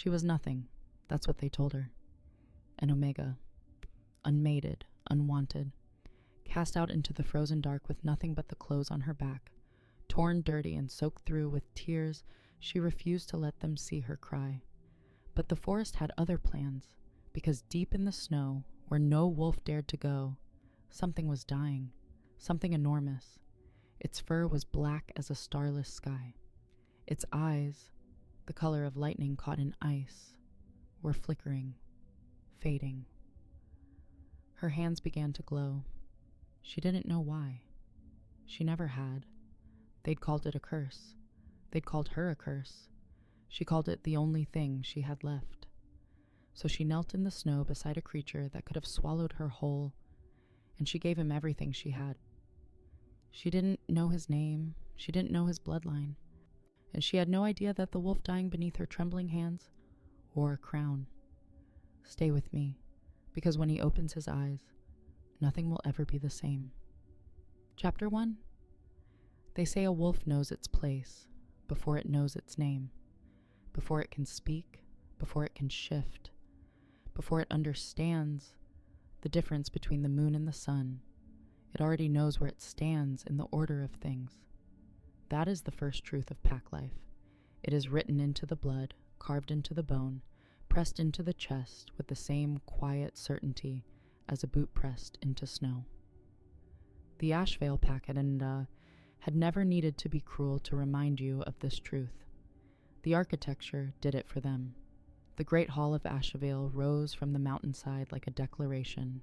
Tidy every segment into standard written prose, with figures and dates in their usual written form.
She was nothing. That's what they told her. An omega. Unmated, unwanted. Cast out into the frozen dark with nothing but the clothes on her back. Torn dirty and soaked through with tears, she refused to let them see her cry. But the forest had other plans, because deep in the snow, where no wolf dared to go, something was dying, something enormous. Its fur was black as a starless sky. Its eyes, the color of lightning caught in ice, were flickering, fading. Her hands began to glow. She didn't know why. She never had. They'd called it a curse. They'd called her a curse. She called it the only thing she had left. So she knelt in the snow beside a creature that could have swallowed her whole, and she gave him everything she had. She didn't know his name. She didn't know his bloodline. And she had no idea that the wolf dying beneath her trembling hands wore a crown. Stay with me, because when he opens his eyes, nothing will ever be the same. Chapter 1. They say a wolf knows its place before it knows its name, before it can speak, before it can shift, before it understands the difference between the moon and the sun. It already knows where it stands in the order of things. That is the first truth of pack life. It is written into the blood, carved into the bone, pressed into the chest with the same quiet certainty as a boot pressed into snow. The Asheville pack had never needed to be cruel to remind you of this truth. The architecture did it for them. The great hall of Asheville rose from the mountainside like a declaration.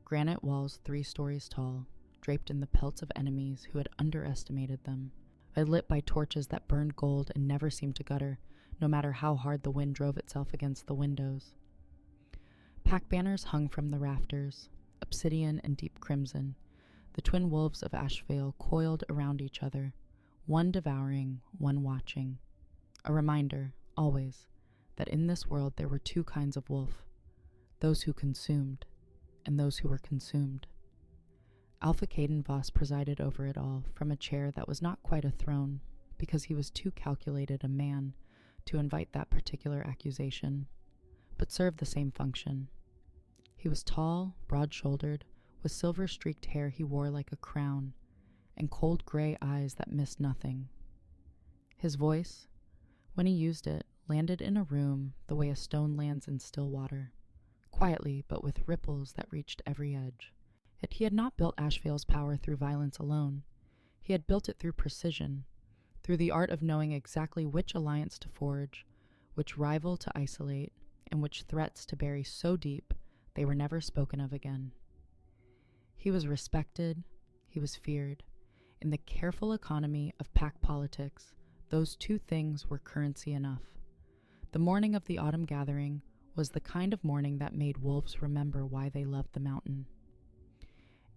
Granite walls 3 stories tall, draped in the pelts of enemies who had underestimated them, lit by torches that burned gold and never seemed to gutter, no matter how hard the wind drove itself against the windows. Pack banners hung from the rafters, obsidian and deep crimson. The twin wolves of Asheville coiled around each other, one devouring, one watching. A reminder, always, that in this world there were 2 kinds of wolf, those who consumed and those who were consumed. Alpha Caden Voss presided over it all from a chair that was not quite a throne, because he was too calculated a man to invite that particular accusation, but served the same function. He was tall, broad-shouldered, with silver-streaked hair he wore like a crown, and cold gray eyes that missed nothing. His voice, when he used it, landed in a room the way a stone lands in still water, quietly but with ripples that reached every edge. Yet he had not built Asheville's power through violence alone. He had built it through precision, through the art of knowing exactly which alliance to forge, which rival to isolate, and which threats to bury so deep they were never spoken of again. He was respected, he was feared. In the careful economy of pack politics, those 2 things were currency enough. The morning of the autumn gathering was the kind of morning that made wolves remember why they loved the mountain.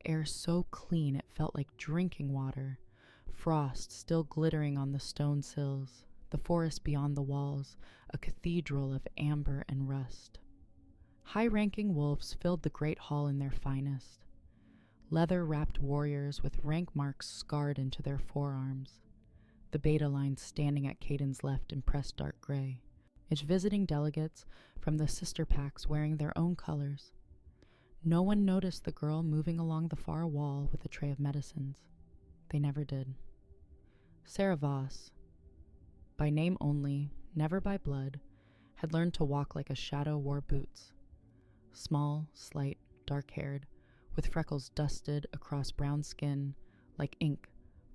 Air so clean it felt like drinking water, frost still glittering on the stone sills, the forest beyond the walls, a cathedral of amber and rust. High-ranking wolves filled the great hall in their finest. Leather-wrapped warriors with rank marks scarred into their forearms. The beta line standing at Caden's left in pressed dark gray. Its visiting delegates from the sister packs wearing their own colors. No one noticed the girl moving along the far wall with a tray of medicines. They never did. Sarah Voss, by name only, never by blood, had learned to walk like a shadow wore boots. Small, slight, dark-haired, with freckles dusted across brown skin like ink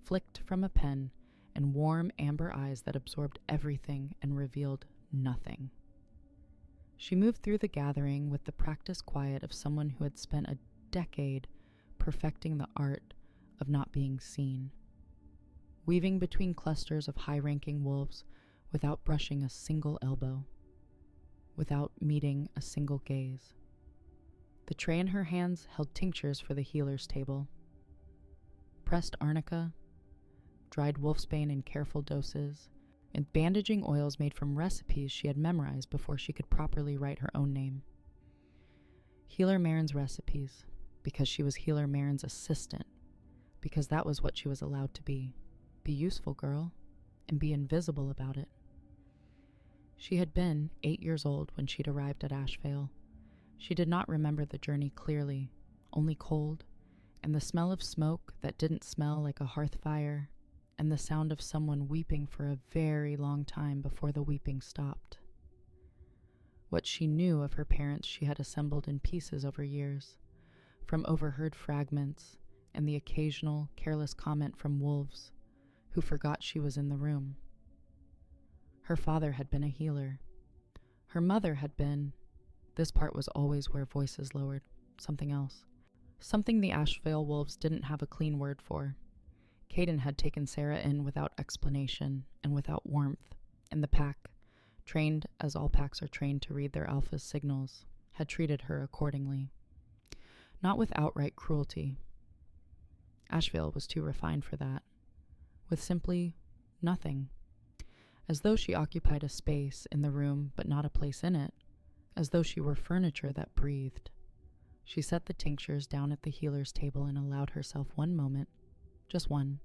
flicked from a pen, and warm amber eyes that absorbed everything and revealed nothing. She moved through the gathering with the practiced quiet of someone who had spent a decade perfecting the art of not being seen, weaving between clusters of high-ranking wolves without brushing a single elbow, without meeting a single gaze. The tray in her hands held tinctures for the healer's table. Pressed arnica, dried wolfsbane in careful doses, and bandaging oils made from recipes she had memorized before she could properly write her own name. Healer Marin's recipes, because she was Healer Marin's assistant, because that was what she was allowed to be. Be useful, girl, and be invisible about it. She had been 8 years old when she'd arrived at Asheville. She did not remember the journey clearly, only cold, and the smell of smoke that didn't smell like a hearth fire, and the sound of someone weeping for a very long time before the weeping stopped. What she knew of her parents she had assembled in pieces over years, from overheard fragments and the occasional careless comment from wolves who forgot she was in the room. Her father had been a healer. Her mother had been, this part was always where voices lowered, something else. Something the Asheville wolves didn't have a clean word for. Caden had taken Sarah in without explanation and without warmth, and the pack, trained as all packs are trained to read their alpha's signals, had treated her accordingly. Not with outright cruelty. Asheville was too refined for that. With simply nothing. As though she occupied a space in the room but not a place in it. As though she were furniture that breathed. She set the tinctures down at the healer's table and allowed herself one moment, just one,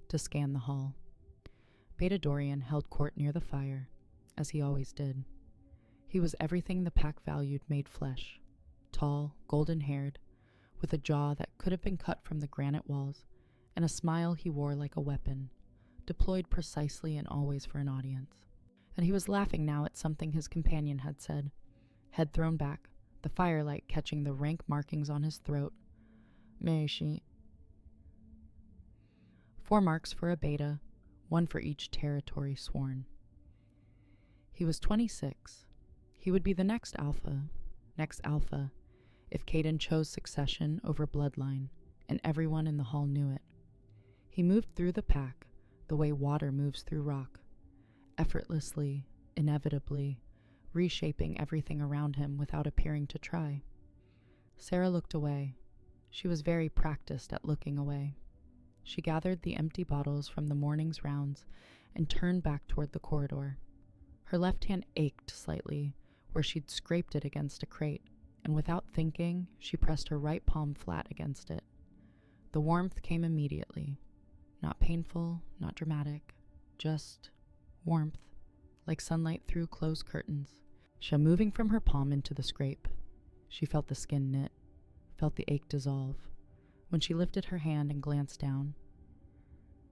to scan the hall. Beta Dorian held court near the fire, as he always did. He was everything the pack valued made flesh, tall, golden-haired, with a jaw that could have been cut from the granite walls, and a smile he wore like a weapon, deployed precisely and always for an audience. And he was laughing now at something his companion had said, head thrown back, the firelight catching the rank markings on his throat. May she? 4 marks for a beta, 1 for each territory sworn. He was 26. He would be the next alpha, if Caden chose succession over bloodline, and everyone in the hall knew it. He moved through the pack the way water moves through rock, effortlessly, inevitably, reshaping everything around him without appearing to try. Sarah looked away. She was very practiced at looking away. She gathered the empty bottles from the morning's rounds and turned back toward the corridor. Her left hand ached slightly where she'd scraped it against a crate, and without thinking, she pressed her right palm flat against it. The warmth came immediately. Not painful, not dramatic, just warmth, like sunlight through closed curtains. She moving from her palm into the scrape. She felt the skin knit, felt the ache dissolve. When she lifted her hand and glanced down,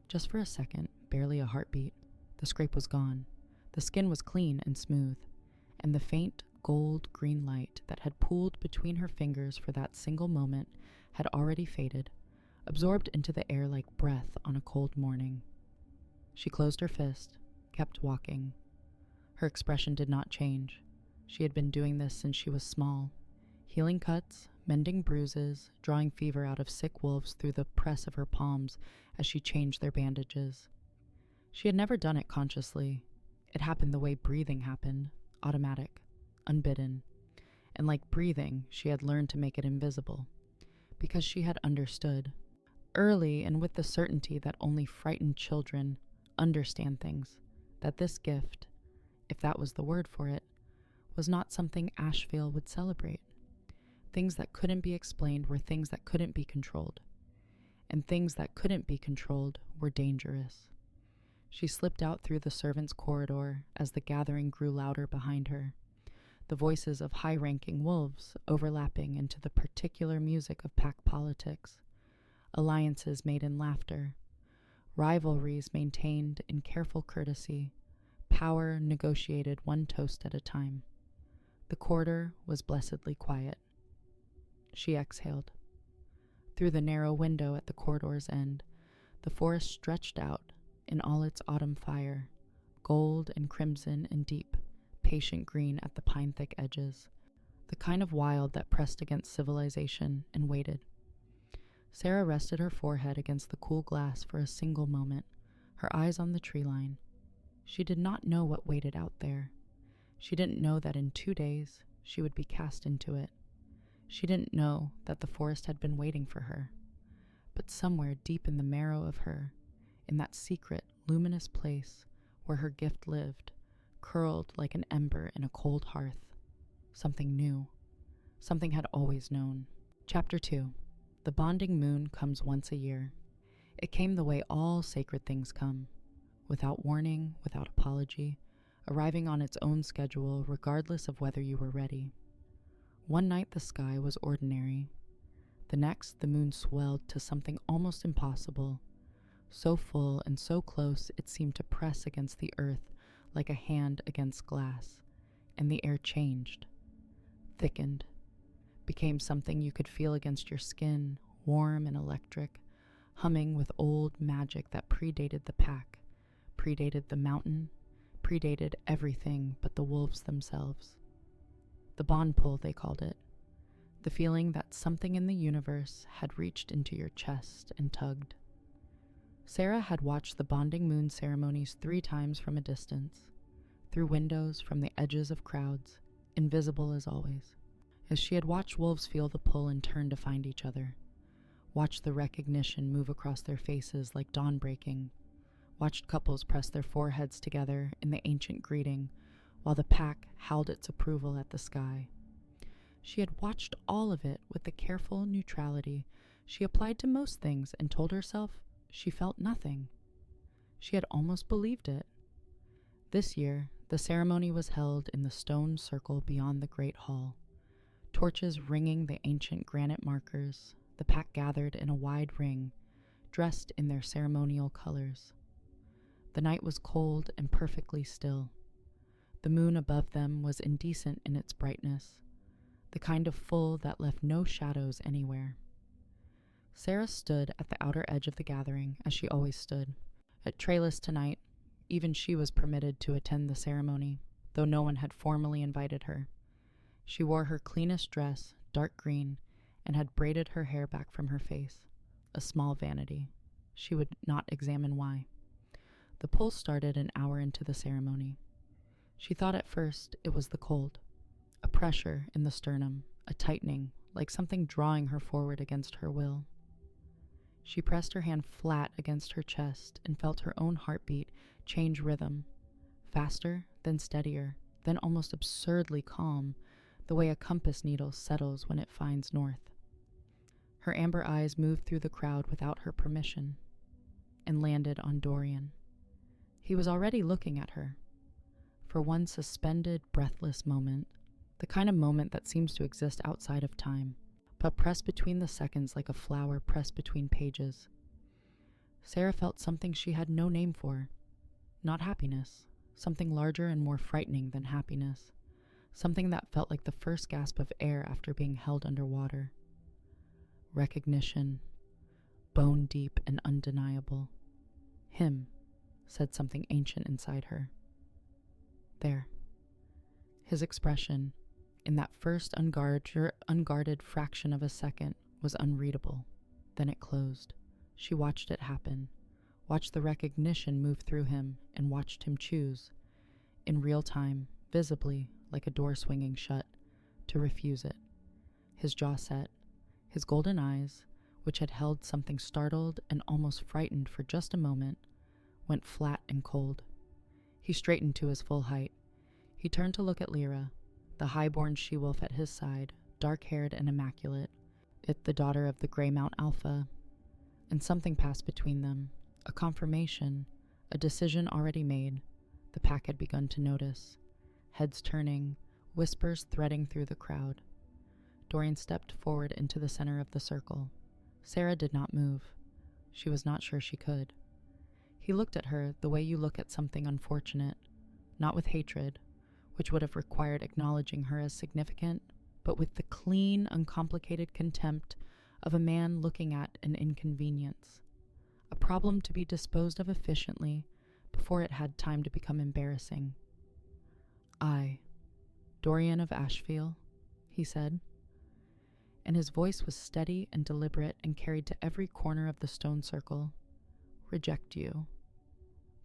just for a second, barely a heartbeat, the scrape was gone. The skin was clean and smooth, and the faint gold-green light that had pooled between her fingers for that single moment had already faded, absorbed into the air like breath on a cold morning. She closed her fist, kept walking. Her expression did not change. She had been doing this since she was small, healing cuts, mending bruises, drawing fever out of sick wolves through the press of her palms as she changed their bandages. She had never done it consciously. It happened the way breathing happened, automatic, unbidden. And like breathing, she had learned to make it invisible, because she had understood, early and with the certainty that only frightened children understand things, that this gift, if that was the word for it, was not something Asheville would celebrate. Things that couldn't be explained were things that couldn't be controlled, and things that couldn't be controlled were dangerous. She slipped out through the servants' corridor as the gathering grew louder behind her, the voices of high-ranking wolves overlapping into the particular music of pack politics, alliances made in laughter, rivalries maintained in careful courtesy, power negotiated one toast at a time. The corridor was blessedly quiet. She exhaled. Through the narrow window at the corridor's end, the forest stretched out in all its autumn fire, gold and crimson and deep, patient green at the pine-thick edges, the kind of wild that pressed against civilization and waited. Sarah rested her forehead against the cool glass for a single moment, her eyes on the tree line. She did not know what waited out there. She didn't know that in 2 days she would be cast into it. She didn't know that the forest had been waiting for her. But somewhere deep in the marrow of her, in that secret, luminous place where her gift lived, curled like an ember in a cold hearth, something new, something had always known. Chapter 2. The bonding moon comes once a year. It came the way all sacred things come, without warning, without apology, arriving on its own schedule regardless of whether you were ready. One night the sky was ordinary. The next, the moon swelled to something almost impossible, so full and so close it seemed to press against the earth like a hand against glass, and the air changed, thickened, became something you could feel against your skin, warm and electric, humming with old magic that predated the pack, predated the mountain, predated everything but the wolves themselves. The bond pull, they called it. The feeling that something in the universe had reached into your chest and tugged. Sarah had watched the bonding moon ceremonies 3 times from a distance, through windows, from the edges of crowds, invisible as always, as she had watched wolves feel the pull and turn to find each other, watched the recognition move across their faces like dawn breaking, watched couples press their foreheads together in the ancient greeting while the pack howled its approval at the sky. She had watched all of it with the careful neutrality she applied to most things and told herself she felt nothing. She had almost believed it. This year, the ceremony was held in the stone circle beyond the great hall. Torches ringing the ancient granite markers, the pack gathered in a wide ring, dressed in their ceremonial colors. The night was cold and perfectly still. The moon above them was indecent in its brightness, the kind of full that left no shadows anywhere. Sarah stood at the outer edge of the gathering, as she always stood. At Trellis tonight, even she was permitted to attend the ceremony, though no one had formally invited her. She wore her cleanest dress, dark green, and had braided her hair back from her face, a small vanity. She would not examine why. The pull started an hour into the ceremony. She thought at first it was the cold, a pressure in the sternum, a tightening, like something drawing her forward against her will. She pressed her hand flat against her chest and felt her own heartbeat change rhythm, faster, then steadier, then almost absurdly calm, the way a compass needle settles when it finds north. Her amber eyes moved through the crowd without her permission and landed on Dorian. He was already looking at her. For one suspended, breathless moment, the kind of moment that seems to exist outside of time, but pressed between the seconds like a flower pressed between pages. Sarah felt something she had no name for. Not happiness, something larger and more frightening than happiness, something that felt like the first gasp of air after being held underwater. Recognition, bone deep and undeniable. Him, said something ancient inside her. There. His expression, in that first unguarded fraction of a second, was unreadable. Then it closed. She watched it happen, watched the recognition move through him, and watched him choose, in real time, visibly, like a door swinging shut, to refuse it. His jaw set, his golden eyes, which had held something startled and almost frightened for just a moment, went flat and cold. He straightened to his full height. He turned to look at Lyra, the high-born she-wolf at his side, dark-haired and immaculate, the daughter of the Grey Mount Alpha, and something passed between them, a confirmation, a decision already made. The pack had begun to notice. Heads turning, whispers threading through the crowd. Dorian stepped forward into the center of the circle. Sarah did not move. She was not sure she could. He looked at her the way you look at something unfortunate, not with hatred, which would have required acknowledging her as significant, but with the clean, uncomplicated contempt of a man looking at an inconvenience, a problem to be disposed of efficiently before it had time to become embarrassing. I, Dorian of Asheville, he said, and his voice was steady and deliberate and carried to every corner of the stone circle. Reject you.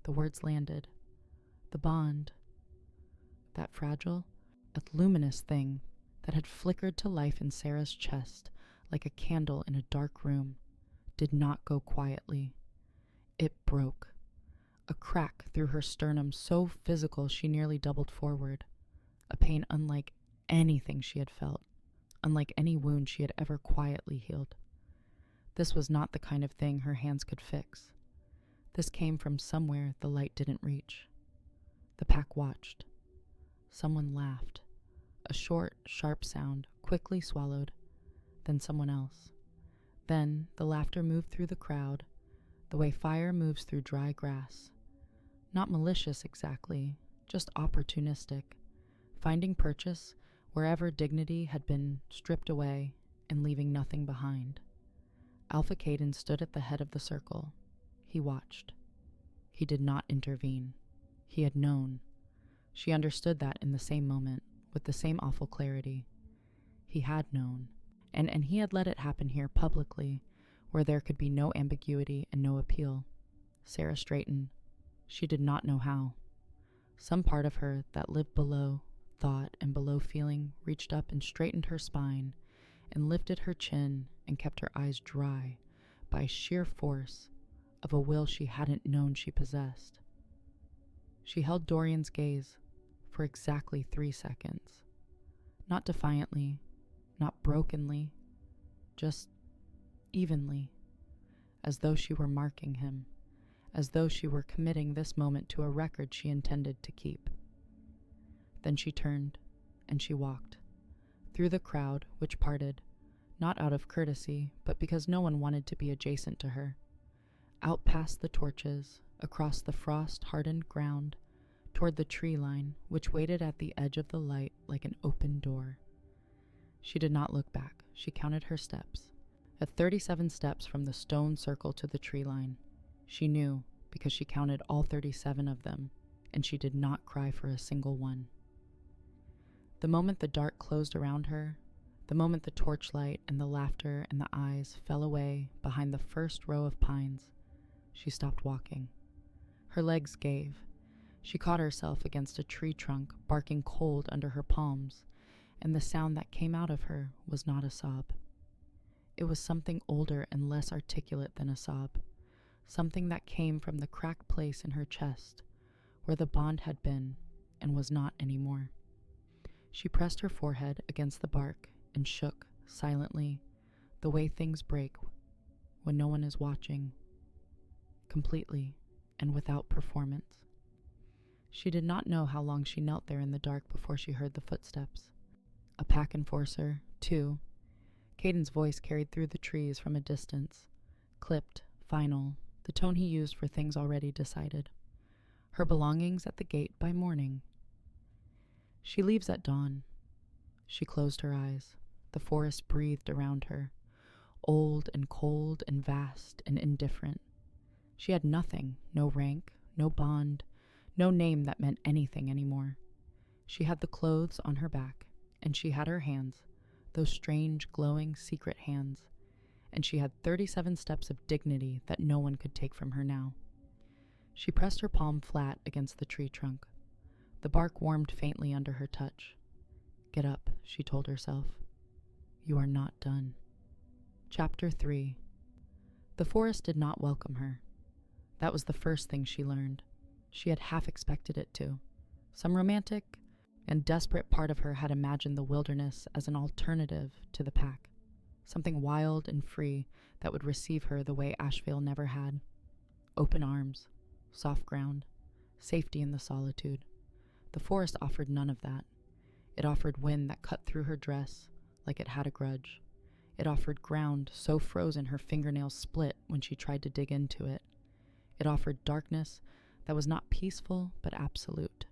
The words landed. The bond, that fragile, that luminous thing that had flickered to life in Sarah's chest like a candle in a dark room, did not go quietly. It broke. A crack through her sternum so physical she nearly doubled forward, a pain unlike anything she had felt, unlike any wound she had ever quietly healed. This was not the kind of thing her hands could fix. This came from somewhere the light didn't reach. The pack watched. Someone laughed. A short, sharp sound, quickly swallowed. Then someone else. Then the laughter moved through the crowd, the way fire moves through dry grass. Not malicious exactly, just opportunistic, finding purchase wherever dignity had been stripped away and leaving nothing behind. Alpha Caden stood at the head of the circle. He watched. He did not intervene. He had known. She understood that in the same moment, with the same awful clarity. He had known, and he had let it happen here publicly, where there could be no ambiguity and no appeal. Sarah straightened. She did not know how. Some part of her that lived below thought and below feeling reached up and straightened her spine and lifted her chin and kept her eyes dry by sheer force of a will she hadn't known she possessed. She held Dorian's gaze for exactly 3 seconds. Not defiantly, not brokenly, just evenly, as though she were marking him, as though she were committing this moment to a record she intended to keep. Then she turned, and she walked, through the crowd, which parted, not out of courtesy, but because no one wanted to be adjacent to her, out past the torches, across the frost-hardened ground, toward the tree line, which waited at the edge of the light like an open door. She did not look back. She counted her steps. At 37 steps from the stone circle to the tree line, she knew because she counted all 37 of them, and she did not cry for a single one. The moment the dark closed around her, the moment the torchlight and the laughter and the eyes fell away behind the first row of pines, she stopped walking. Her legs gave. She caught herself against a tree trunk, barking cold under her palms, and the sound that came out of her was not a sob. It was something older and less articulate than a sob, something that came from the cracked place in her chest, where the bond had been and was not anymore. She pressed her forehead against the bark and shook, silently, the way things break when no one is watching, completely and without performance. She did not know how long she knelt there in the dark before she heard the footsteps. A pack enforcer, too. Caden's voice carried through the trees from a distance, clipped, final, the tone he used for things already decided. Her belongings at the gate by morning. She leaves at dawn. She closed her eyes. The forest breathed around her, old and cold and vast and indifferent. She had nothing, no rank, no bond, no name that meant anything anymore. She had the clothes on her back, and she had her hands, those strange, glowing, secret hands, and she had 37 steps of dignity that no one could take from her now. She pressed her palm flat against the tree trunk. The bark warmed faintly under her touch. Get up, she told herself. You are not done. Chapter 3. The forest did not welcome her. That was the first thing she learned. She had half expected it to. Some romantic and desperate part of her had imagined the wilderness as an alternative to the pack, something wild and free that would receive her the way Asheville never had. Open arms, soft ground, safety in the solitude. The forest offered none of that. It offered wind that cut through her dress like it had a grudge. It offered ground so frozen her fingernails split when she tried to dig into it. It offered darkness that was not peaceful but absolute,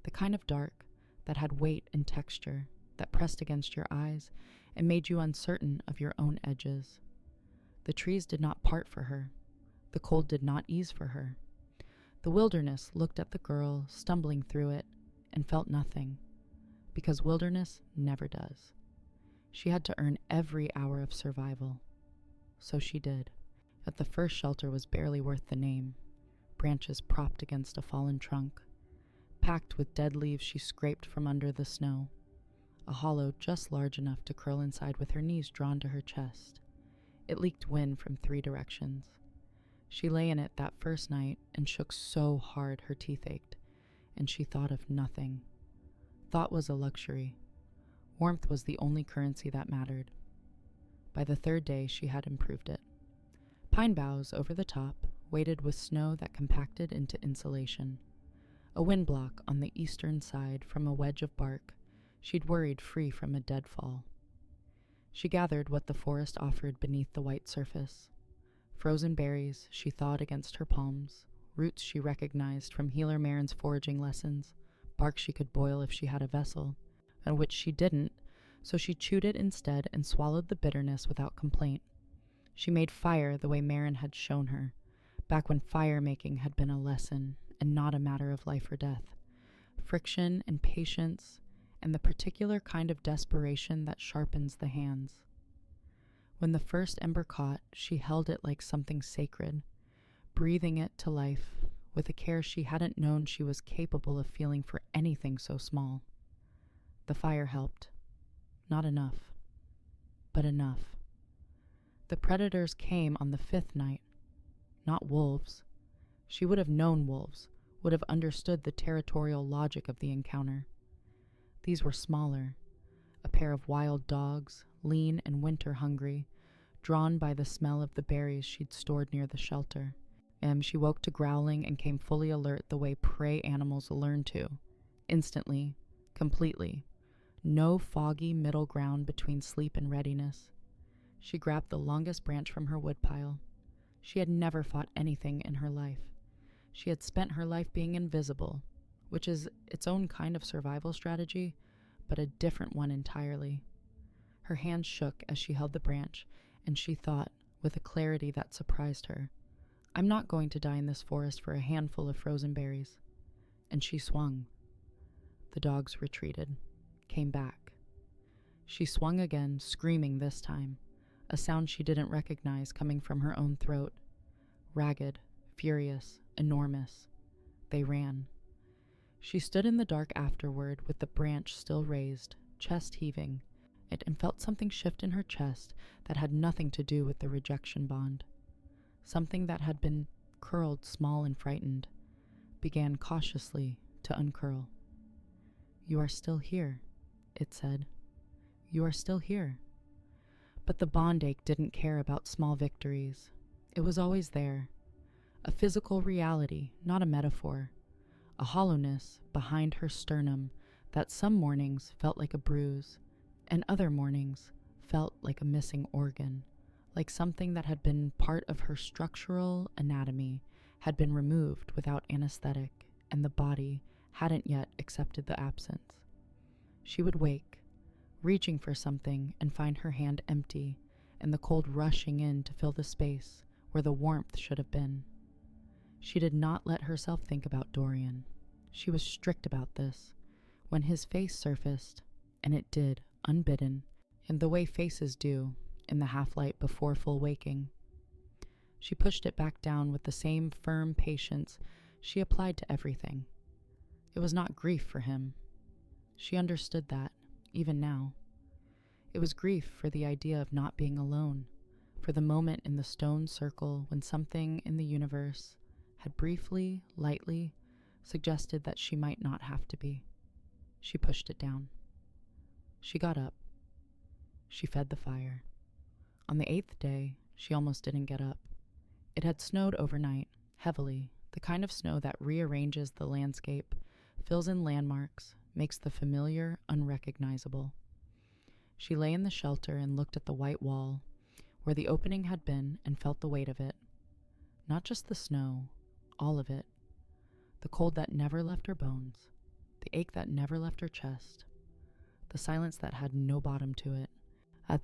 the kind of dark that had weight and texture, that pressed against your eyes and made you uncertain of your own edges. The trees did not part for her. The cold did not ease for her. The wilderness looked at the girl stumbling through it and felt nothing, because wilderness never does. She had to earn every hour of survival. So she did. But the first shelter was barely worth the name. Branches propped against a fallen trunk, packed with dead leaves she scraped from under the snow, a hollow just large enough to curl inside with her knees drawn to her chest. It leaked wind from 3 directions. She lay in it that first night and shook so hard her teeth ached, and she thought of nothing. Thought was a luxury. Warmth was the only currency that mattered. By the 3rd day, she had improved it. Pine boughs over the top, weighted with snow that compacted into insulation. A windblock on the eastern side from a wedge of bark she'd worried free from a deadfall. She gathered what the forest offered beneath the white surface. Frozen berries she thawed against her palms, roots she recognized from Healer Marin's foraging lessons, bark she could boil if she had a vessel, and which she didn't, so she chewed it instead and swallowed the bitterness without complaint. She made fire the way Marin had shown her, back when fire-making had been a lesson and not a matter of life or death. Friction and patience, and the particular kind of desperation that sharpens the hands. When the first ember caught, she held it like something sacred, breathing it to life with a care she hadn't known she was capable of feeling for anything so small. The fire helped. Not enough, but enough. The predators came on the fifth night. Not wolves. She would have known wolves, would have understood the territorial logic of the encounter. These were smaller, a pair of wild dogs, lean and winter-hungry, drawn by the smell of the berries she'd stored near the shelter. She woke to growling and came fully alert the way prey animals learn to. Instantly, completely. No foggy middle ground between sleep and readiness. She grabbed the longest branch from her woodpile. She had never fought anything in her life. She had spent her life being invisible, which is its own kind of survival strategy, but a different one entirely. Her hands shook as she held the branch, and she thought, with a clarity that surprised her, "I'm not going to die in this forest for a handful of frozen berries." And she swung. The dogs retreated, came back. She swung again, screaming this time, a sound she didn't recognize coming from her own throat. Ragged, furious, enormous. They ran. She stood in the dark afterward with the branch still raised, chest heaving, and felt something shift in her chest that had nothing to do with the rejection bond. Something that had been curled small and frightened began cautiously to uncurl. "You are still here," it said. "You are still here." But the bond ache didn't care about small victories. It was always there. A physical reality, not a metaphor. A hollowness behind her sternum that some mornings felt like a bruise, and other mornings felt like a missing organ, like something that had been part of her structural anatomy had been removed without anesthetic, and the body hadn't yet accepted the absence. She would wake, reaching for something, and find her hand empty, and the cold rushing in to fill the space where the warmth should have been. She did not let herself think about Dorian. She was strict about this. When his face surfaced, and it did, unbidden, in the way faces do, in the half-light before full waking, she pushed it back down with the same firm patience she applied to everything. It was not grief for him. She understood that, even now. It was grief for the idea of not being alone, for the moment in the stone circle when something in the universe had briefly, lightly, suggested that she might not have to be. She pushed it down. She got up. She fed the fire. On the 8th day, she almost didn't get up. It had snowed overnight, heavily, the kind of snow that rearranges the landscape, fills in landmarks, makes the familiar unrecognizable. She lay in the shelter and looked at the white wall, where the opening had been, and felt the weight of it. Not just the snow, all of it. The cold that never left her bones, the ache that never left her chest, the silence that had no bottom to it,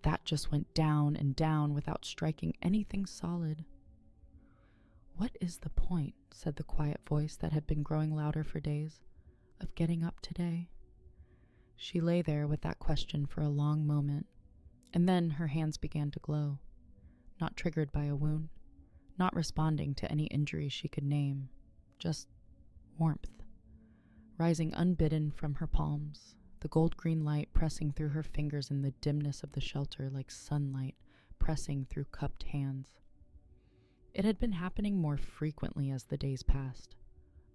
that just went down and down without striking anything solid. "What is the point," said the quiet voice that had been growing louder for days, "of getting up today?" She lay there with that question for a long moment, and then her hands began to glow, not triggered by a wound, not responding to any injury she could name, just warmth, rising unbidden from her palms, the gold-green light pressing through her fingers in the dimness of the shelter like sunlight pressing through cupped hands. It had been happening more frequently as the days passed,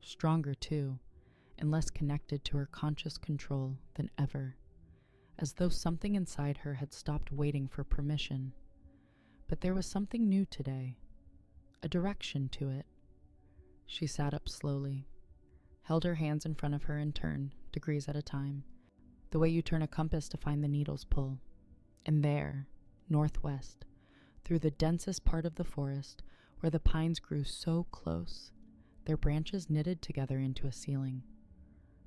stronger too, and less connected to her conscious control than ever, as though something inside her had stopped waiting for permission. But there was something new today, a direction to it. She sat up slowly. held her hands in front of her and turned, degrees at a time, the way you turn a compass to find the needle's pull. And there, northwest, through the densest part of the forest, where the pines grew so close, their branches knitted together into a ceiling.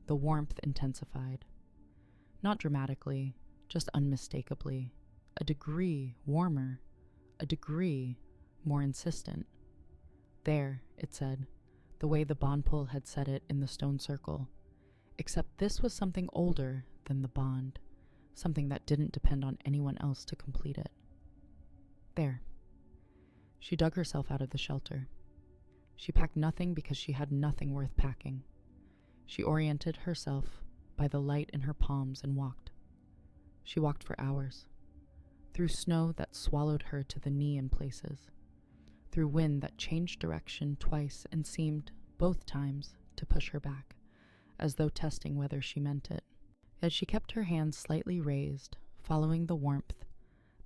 The warmth intensified. Not dramatically, just unmistakably. A degree warmer, a degree more insistent. There, it said, the way the bond pull had set it in the stone circle. Except this was something older than the bond, something that didn't depend on anyone else to complete it. There. She dug herself out of the shelter. She packed nothing because she had nothing worth packing. She oriented herself by the light in her palms and walked. She walked for hours, through snow that swallowed her to the knee in places, through wind that changed direction twice and seemed, both times, to push her back, as though testing whether she meant it. Yet she kept her hands slightly raised, following the warmth,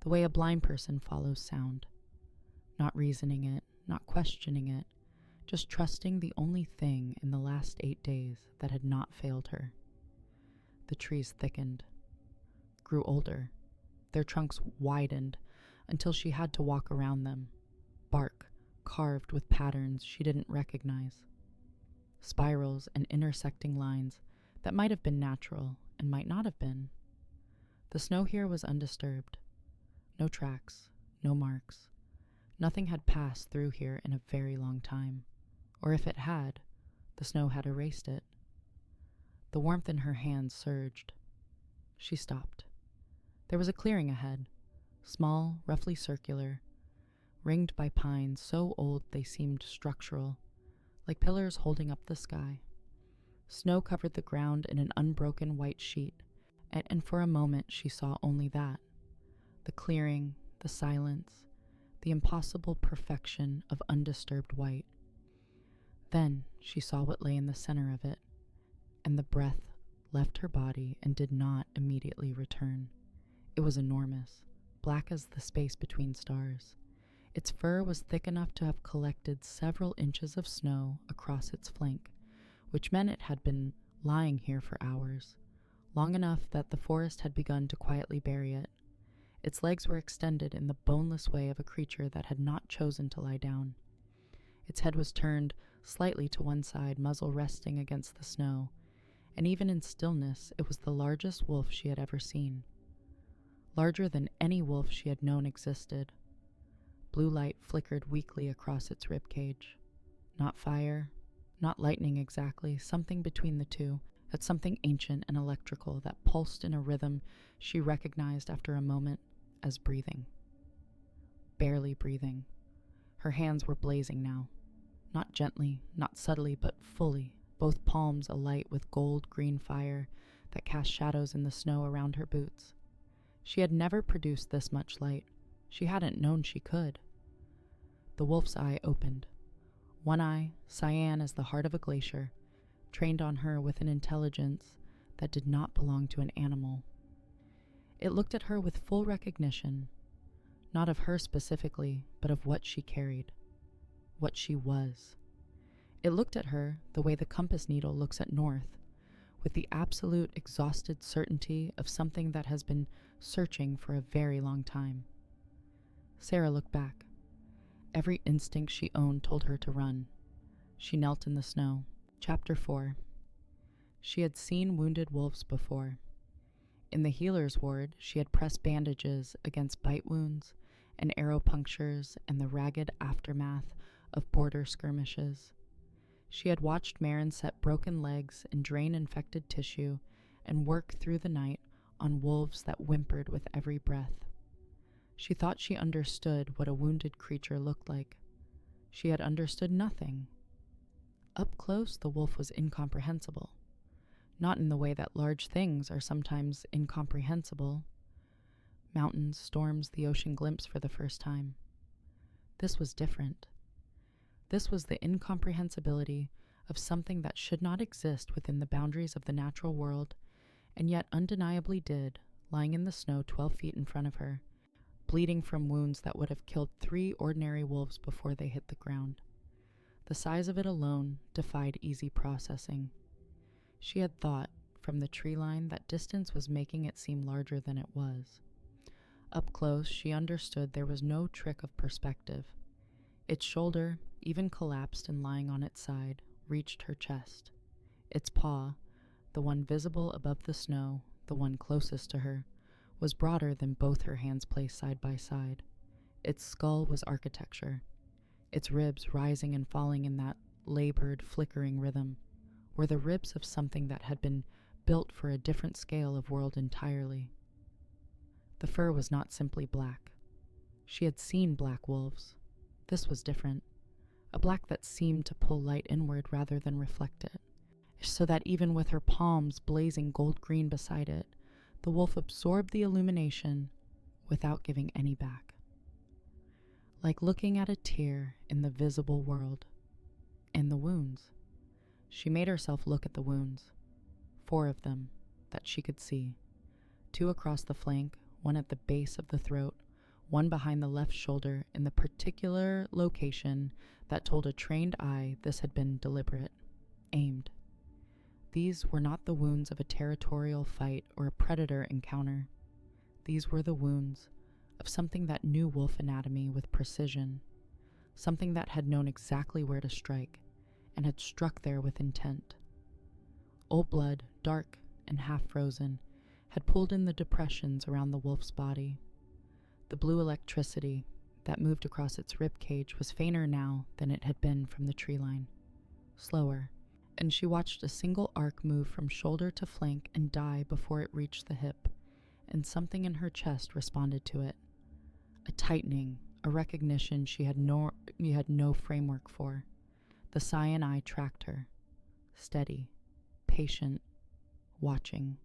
the way a blind person follows sound, not reasoning it, not questioning it, just trusting the only thing in the last 8 days that had not failed her. The trees thickened, grew older. Their trunks widened until she had to walk around them, bark carved with patterns she didn't recognize, spirals and intersecting lines that might have been natural and might not have been. The snow here was undisturbed. No tracks, no marks. Nothing had passed through here in a very long time, or if it had, the snow had erased it. The warmth in her hands surged. She stopped. There was a clearing ahead, small, roughly circular, ringed by pines so old they seemed structural, like pillars holding up the sky. Snow covered the ground in an unbroken white sheet, and for a moment she saw only that. The clearing, the silence, the impossible perfection of undisturbed white. Then she saw what lay in the center of it, and the breath left her body and did not immediately return. It was enormous, black as the space between stars. Its fur was thick enough to have collected several inches of snow across its flank, which meant it had been lying here for hours, long enough that the forest had begun to quietly bury it. Its legs were extended in the boneless way of a creature that had not chosen to lie down. Its head was turned slightly to one side, muzzle resting against the snow, and even in stillness it was the largest wolf she had ever seen. Larger than any wolf she had known existed. Blue light flickered weakly across its rib cage. Not fire, not lightning exactly, something between the two, but something ancient and electrical that pulsed in a rhythm she recognized after a moment as breathing. Barely breathing. Her hands were blazing now. Not gently, not subtly, but fully, both palms alight with gold-green fire that cast shadows in the snow around her boots. She had never produced this much light. She hadn't known she could. The wolf's eye opened. One eye, cyan as the heart of a glacier, trained on her with an intelligence that did not belong to an animal. It looked at her with full recognition, not of her specifically, but of what she carried, what she was. It looked at her the way the compass needle looks at north, with the absolute exhausted certainty of something that has been searching for a very long time. Sarah looked back. Every instinct she owned told her to run. She knelt in the snow. Chapter 4. She had seen wounded wolves before. In the healer's ward, she had pressed bandages against bite wounds and arrow punctures and the ragged aftermath of border skirmishes. She had watched Marin set broken legs and drain infected tissue and work through the night on wolves that whimpered with every breath. She thought she understood what a wounded creature looked like. She had understood nothing. Up close, the wolf was incomprehensible. Not in the way that large things are sometimes incomprehensible. Mountains, storms, the ocean glimpse for the first time. This was different. This was the incomprehensibility of something that should not exist within the boundaries of the natural world, and yet undeniably did, lying in the snow 12 feet in front of her, bleeding from wounds that would have killed 3 ordinary wolves before they hit the ground. The size of it alone defied easy processing. She had thought, from the tree line, that distance was making it seem larger than it was. Up close, she understood there was no trick of perspective. Its shoulder, even collapsed and lying on its side, reached her chest. Its paw, the one visible above the snow, the one closest to her, was broader than both her hands placed side by side. Its skull was architecture. Its ribs, rising and falling in that labored, flickering rhythm, were the ribs of something that had been built for a different scale of world entirely. The fur was not simply black. She had seen black wolves. This was different. A black that seemed to pull light inward rather than reflect it, so that even with her palms blazing gold-green beside it, the wolf absorbed the illumination without giving any back. Like looking at a tear in the visible world. And the wounds. She made herself look at the wounds. 4 of them, that she could see. 2 across the flank, 1 at the base of the throat, 1 behind the left shoulder in the particular location that told a trained eye this had been deliberate, aimed. These were not the wounds of a territorial fight or a predator encounter. These were the wounds of something that knew wolf anatomy with precision, something that had known exactly where to strike and had struck there with intent. Old blood, dark and half-frozen, had pulled in the depressions around the wolf's body. The blue electricity that moved across its rib cage was fainter now than it had been from the tree line. Slower, and she watched a single arc move from shoulder to flank and die before it reached the hip, and something in her chest responded to it. A tightening, a recognition she had no framework for. The cyan eye tracked her, steady, patient, watching.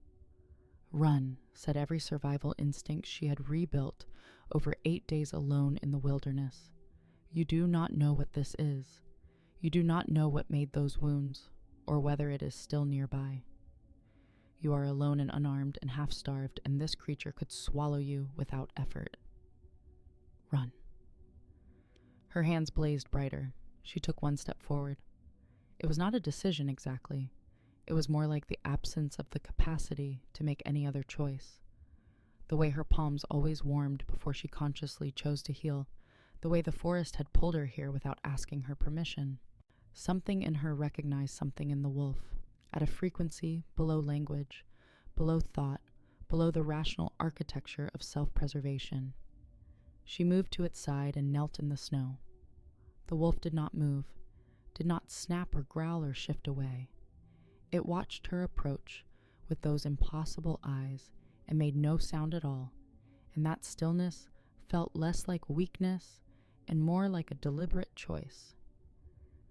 Run, said every survival instinct she had rebuilt over 8 days alone in the wilderness. You do not know what this is. You do not know what made those wounds, or whether it is still nearby. You are alone and unarmed and half-starved, and this creature could swallow you without effort. Run. Her hands blazed brighter. She took 1 step forward. It was not a decision exactly. It was more like the absence of the capacity to make any other choice. The way her palms always warmed before she consciously chose to heal, the way the forest had pulled her here without asking her permission. Something in her recognized something in the wolf, at a frequency below language, below thought, below the rational architecture of self-preservation. She moved to its side and knelt in the snow. The wolf did not move, did not snap or growl or shift away. It watched her approach with those impossible eyes and made no sound at all, and that stillness felt less like weakness and more like a deliberate choice.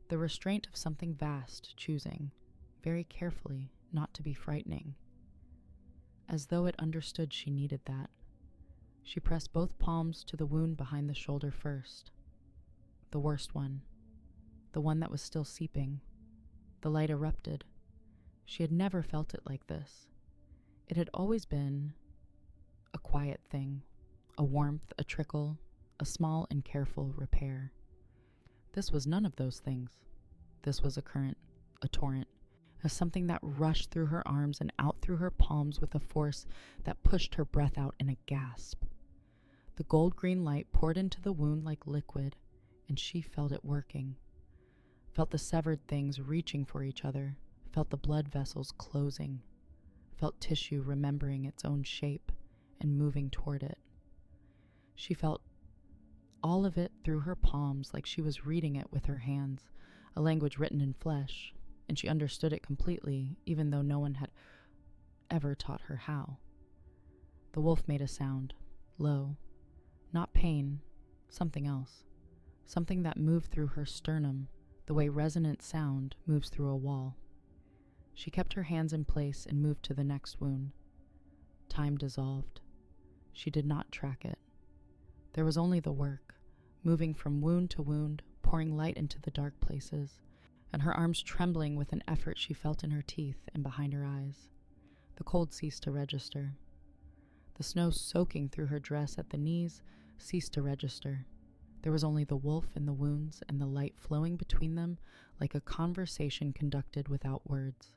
The restraint of something vast choosing, very carefully, not to be frightening. As though it understood she needed that. She pressed both palms to the wound behind the shoulder first. The worst one. The one that was still seeping. The light erupted. She had never felt it like this. It had always been a quiet thing, a warmth, a trickle, a small and careful repair. This was none of those things. This was a current, a torrent, as something that rushed through her arms and out through her palms with a force that pushed her breath out in a gasp. The gold-green light poured into the wound like liquid, and she felt it working. Felt the severed things reaching for each other, felt the blood vessels closing, felt tissue remembering its own shape and moving toward it. She felt all of it through her palms like she was reading it with her hands, a language written in flesh, and she understood it completely, even though no one had ever taught her how. The wolf made a sound, low, not pain, something else, something that moved through her sternum, the way resonant sound moves through a wall. She kept her hands in place and moved to the next wound. Time dissolved. She did not track it. There was only the work, moving from wound to wound, pouring light into the dark places, and her arms trembling with an effort she felt in her teeth and behind her eyes. The cold ceased to register. The snow soaking through her dress at the knees ceased to register. There was only the wolf and the wounds and the light flowing between them like a conversation conducted without words.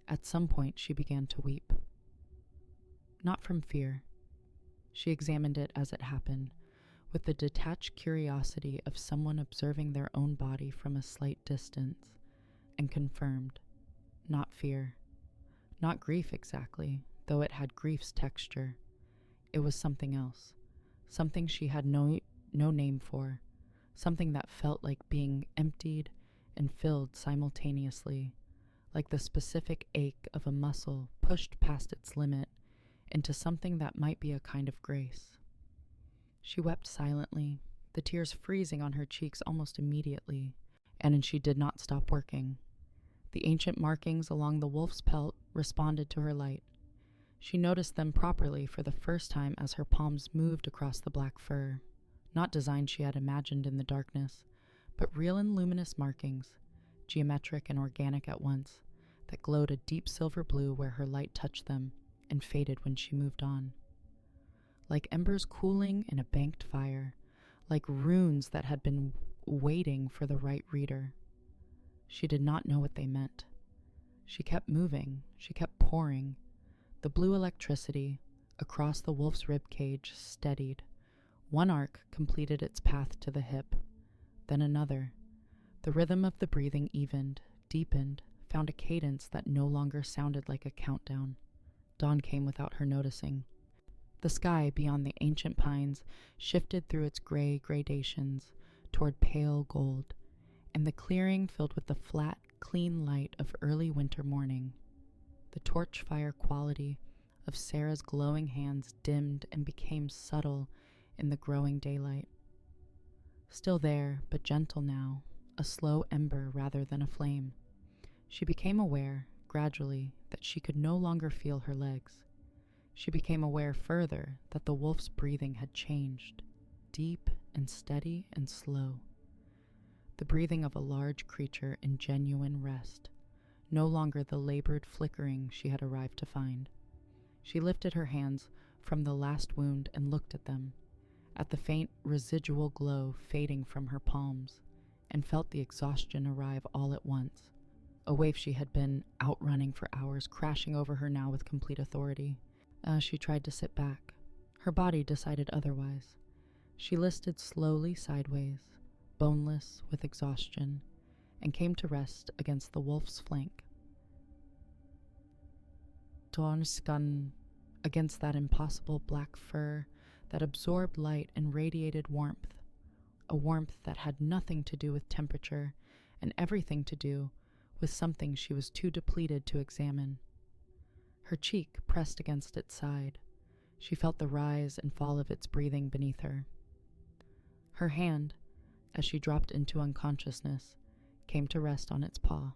At some point she began to weep. Not from fear. She examined it as it happened, with the detached curiosity of someone observing their own body from a slight distance, and confirmed, not fear. Not grief exactly, though it had grief's texture. It was something else, something she had no name for, something that felt like being emptied and filled simultaneously, like the specific ache of a muscle pushed past its limit into something that might be a kind of grace. She wept silently, the tears freezing on her cheeks almost immediately, and she did not stop working. The ancient markings along the wolf's pelt responded to her light. She noticed them properly for the first time as her palms moved across the black fur, not designs she had imagined in the darkness, but real and luminous markings, geometric and organic at once, that glowed a deep silver blue where her light touched them and faded when she moved on. Like embers cooling in a banked fire, like runes that had been waiting for the right reader. She did not know what they meant. She kept moving, she kept pouring. The blue electricity across the wolf's rib cage steadied. One arc completed its path to the hip, then another. The rhythm of the breathing evened, deepened, found a cadence that no longer sounded like a countdown. Dawn came without her noticing. The sky beyond the ancient pines shifted through its gray gradations toward pale gold, and the clearing filled with the flat, clean light of early winter morning. The torch fire quality of Sarah's glowing hands dimmed and became subtle in the growing daylight. Still there, but gentle now, a slow ember rather than a flame. She became aware, gradually, that she could no longer feel her legs. She became aware further that the wolf's breathing had changed, deep and steady and slow. The breathing of a large creature in genuine rest, no longer the labored flickering she had arrived to find. She lifted her hands from the last wound and looked at them, at the faint residual glow fading from her palms, and felt the exhaustion arrive all at once. A wave she had been outrunning for hours crashing over her now with complete authority. As she tried to sit back, her body decided otherwise. She listed slowly sideways, boneless with exhaustion, and came to rest against the wolf's flank. Tornskan, against that impossible black fur that absorbed light and radiated warmth, a warmth that had nothing to do with temperature and everything to do with something she was too depleted to examine. Her cheek pressed against its side. She felt the rise and fall of its breathing beneath her. Her hand, as she dropped into unconsciousness, came to rest on its paw.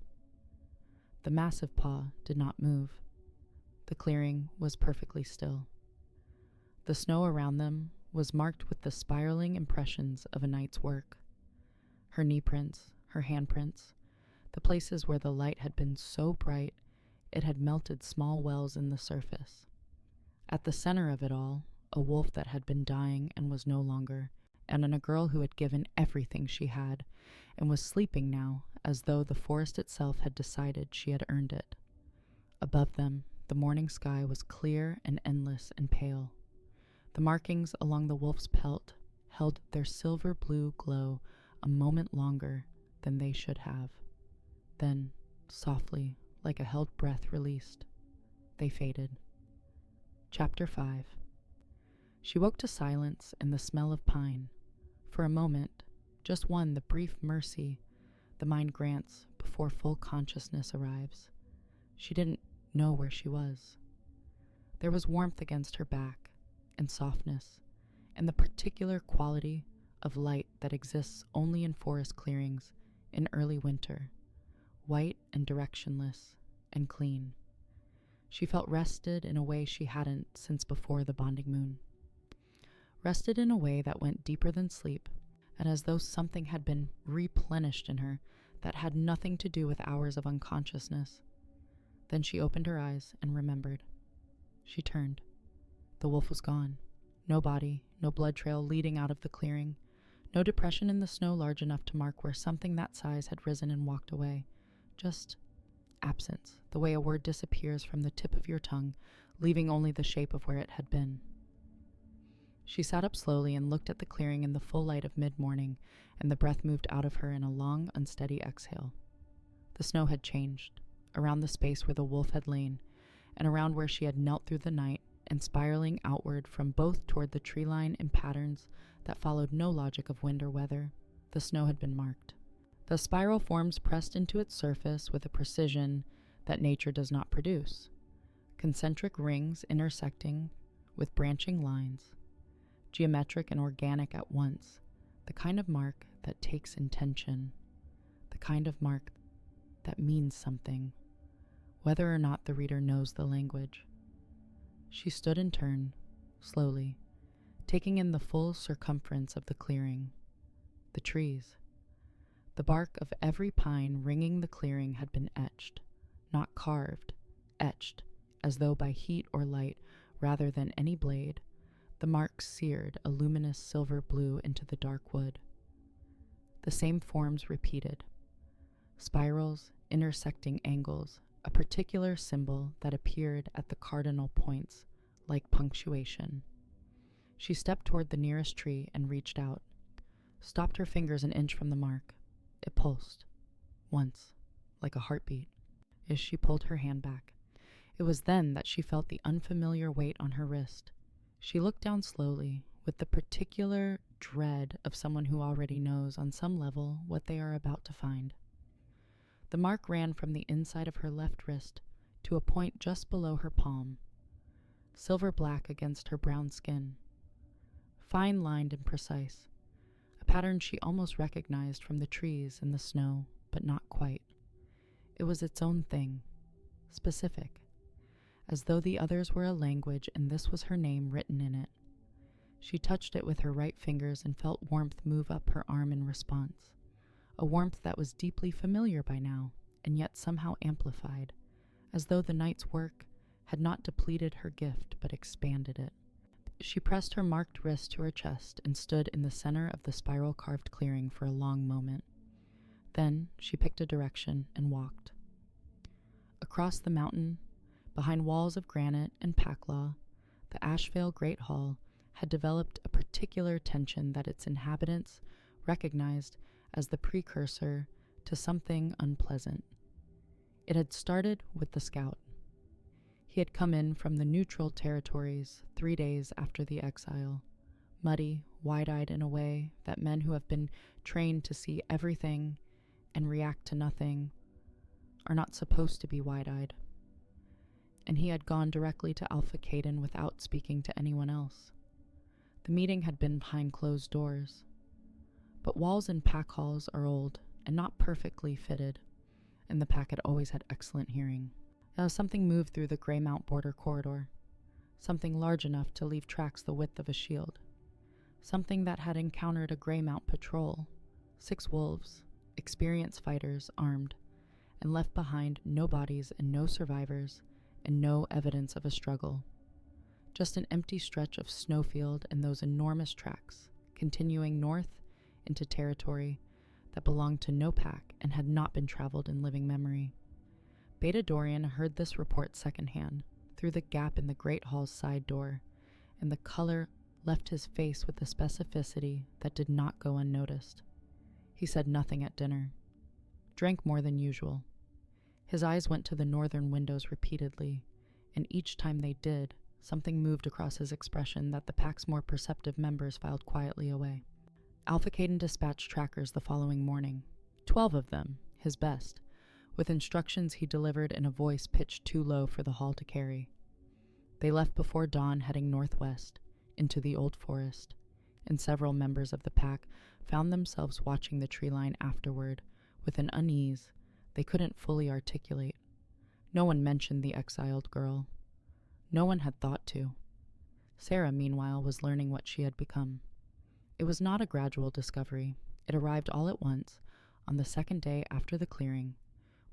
The massive paw did not move. The clearing was perfectly still. The snow around them was marked with the spiraling impressions of a night's work. Her knee prints, her handprints, the places where the light had been so bright it had melted small wells in the surface. At the center of it all, a wolf that had been dying and was no longer, and a girl who had given everything she had and was sleeping now as though the forest itself had decided she had earned it. Above them, the morning sky was clear and endless and pale. The markings along the wolf's pelt held their silver blue glow a moment longer than they should have. Then, softly, like a held breath released, they faded. Chapter 5. She woke to silence and the smell of pine. For a moment, just one, the brief mercy the mind grants before full consciousness arrives. She didn't know where she was. There was warmth against her back, and softness, and the particular quality of light that exists only in forest clearings in early winter, white and directionless and clean. She felt rested in a way she hadn't since before the bonding moon. Rested in a way that went deeper than sleep, and as though something had been replenished in her that had nothing to do with hours of unconsciousness. Then she opened her eyes and remembered. She turned. The wolf was gone. No body, no blood trail leading out of the clearing, no depression in the snow large enough to mark where something that size had risen and walked away. Just absence, the way a word disappears from the tip of your tongue, leaving only the shape of where it had been. She sat up slowly and looked at the clearing in the full light of mid-morning, and the breath moved out of her in a long, unsteady exhale. The snow had changed, around the space where the wolf had lain, and around where she had knelt through the night, and spiraling outward from both toward the tree line in patterns that followed no logic of wind or weather, the snow had been marked. The spiral forms pressed into its surface with a precision that nature does not produce, concentric rings intersecting with branching lines, geometric and organic at once, the kind of mark that takes intention, the kind of mark that means something, whether or not the reader knows the language. She stood and turned, slowly, taking in the full circumference of the clearing, the trees. The bark of every pine ringing the clearing had been etched, not carved, etched, as though by heat or light rather than any blade. The marks seared a luminous silver blue into the dark wood. The same forms repeated. Spirals, intersecting angles, a particular symbol that appeared at the cardinal points, like punctuation. She stepped toward the nearest tree and reached out, stopped her fingers an inch from the mark. It pulsed, once, like a heartbeat, as she pulled her hand back. It was then that she felt the unfamiliar weight on her wrist. She looked down slowly, with the particular dread of someone who already knows on some level what they are about to find. The mark ran from the inside of her left wrist to a point just below her palm, silver black against her brown skin, fine-lined and precise, a pattern she almost recognized from the trees and the snow, but not quite. It was its own thing, specific, as though the others were a language and this was her name written in it. She touched it with her right fingers and felt warmth move up her arm in response, a warmth that was deeply familiar by now, and yet somehow amplified, as though the night's work had not depleted her gift but expanded it. She pressed her marked wrist to her chest and stood in the center of the spiral-carved clearing for a long moment. Then she picked a direction and walked. Across the mountain, behind walls of granite and packlaw, the Asheville Great Hall had developed a particular tension that its inhabitants recognized as the precursor to something unpleasant. It had started with the scout. He had come in from the neutral territories 3 days after the exile, muddy, wide-eyed in a way that men who have been trained to see everything and react to nothing are not supposed to be wide-eyed. And he had gone directly to Alpha Caden without speaking to anyone else. The meeting had been behind closed doors. But walls in pack halls are old and not perfectly fitted, and the pack had always had excellent hearing. Something moved through the Greymount border corridor, something large enough to leave tracks the width of a shield, something that had encountered a Greymount patrol, 6 wolves, experienced fighters armed, and left behind no bodies and no survivors and no evidence of a struggle. Just an empty stretch of snowfield and those enormous tracks, continuing north into territory that belonged to no pack and had not been traveled in living memory. Beta Dorian heard this report secondhand, through the gap in the Great Hall's side door, and the color left his face with a specificity that did not go unnoticed. He said nothing at dinner, drank more than usual. His eyes went to the northern windows repeatedly, and each time they did, something moved across his expression that the pack's more perceptive members filed quietly away. Alpha Caden dispatched trackers the following morning, 12 of them, his best, with instructions he delivered in a voice pitched too low for the hall to carry. They left before dawn, heading northwest, into the old forest, and several members of the pack found themselves watching the tree line afterward with an unease they couldn't fully articulate. No one mentioned the exiled girl. No one had thought to. Sarah, meanwhile, was learning what she had become. It was not a gradual discovery. It arrived all at once, on the second day after the clearing,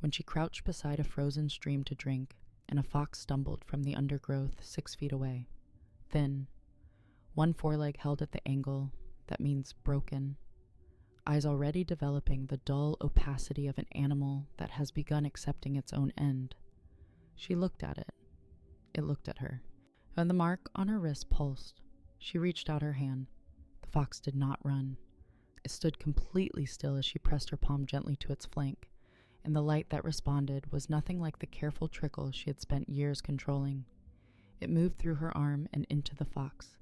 when she crouched beside a frozen stream to drink, and a fox stumbled from the undergrowth 6 feet away. Thin, one foreleg held at the angle that means broken, eyes already developing the dull opacity of an animal that has begun accepting its own end. She looked at it. It looked at her. When the mark on her wrist pulsed, she reached out her hand. The fox did not run. It stood completely still as she pressed her palm gently to its flank, and the light that responded was nothing like the careful trickle she had spent years controlling. It moved through her arm and into the fox,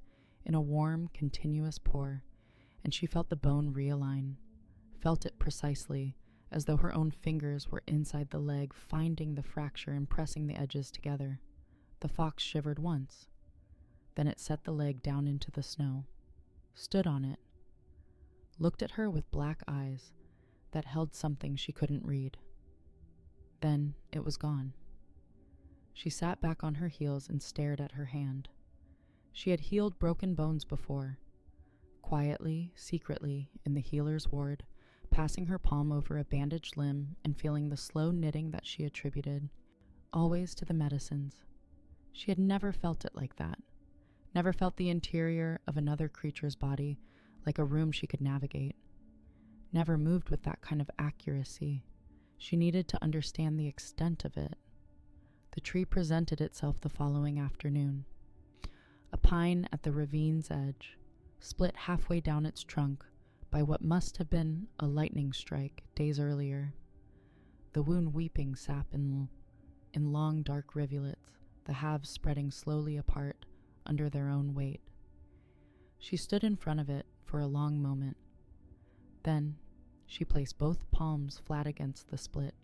in a warm, continuous pour, and she felt the bone realign, felt it precisely, as though her own fingers were inside the leg, finding the fracture and pressing the edges together. The fox shivered once. Then it set the leg down into the snow, stood on it, looked at her with black eyes that held something she couldn't read. Then it was gone. She sat back on her heels and stared at her hand. She had healed broken bones before, quietly, secretly, in the healer's ward, passing her palm over a bandaged limb and feeling the slow knitting that she attributed, always to the medicines. She had never felt it like that, never felt the interior of another creature's body like a room she could navigate, never moved with that kind of accuracy. She needed to understand the extent of it. The tree presented itself the following afternoon. A pine at the ravine's edge, split halfway down its trunk by what must have been a lightning strike days earlier, the wound weeping sap in long dark rivulets, the halves spreading slowly apart under their own weight. She stood in front of it for a long moment. Then she placed both palms flat against the split.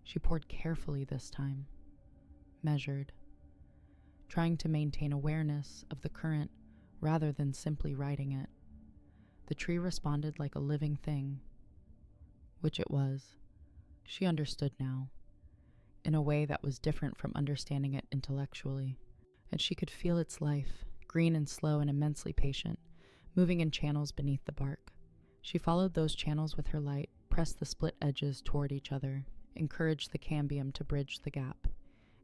She poured carefully this time, measured, trying to maintain awareness of the current rather than simply riding it. The tree responded like a living thing, which it was. She understood now, in a way that was different from understanding it intellectually, and she could feel its life, green and slow and immensely patient, moving in channels beneath the bark. She followed those channels with her light, pressed the split edges toward each other, encouraged the cambium to bridge the gap.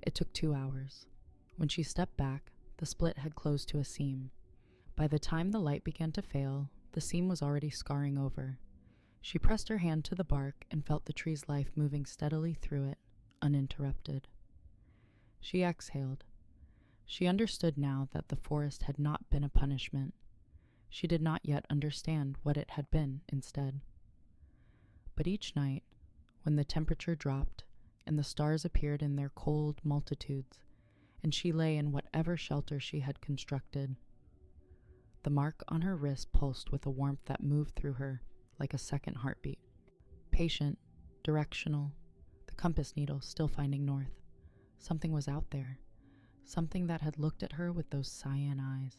It took 2 hours. When she stepped back, the split had closed to a seam. By the time the light began to fail, the seam was already scarring over. She pressed her hand to the bark and felt the tree's life moving steadily through it, uninterrupted. She exhaled. She understood now that the forest had not been a punishment. She did not yet understand what it had been instead. But each night, when the temperature dropped and the stars appeared in their cold multitudes, and she lay in whatever shelter she had constructed, the mark on her wrist pulsed with a warmth that moved through her like a second heartbeat. Patient, directional, the compass needle still finding north. Something was out there, something that had looked at her with those cyan eyes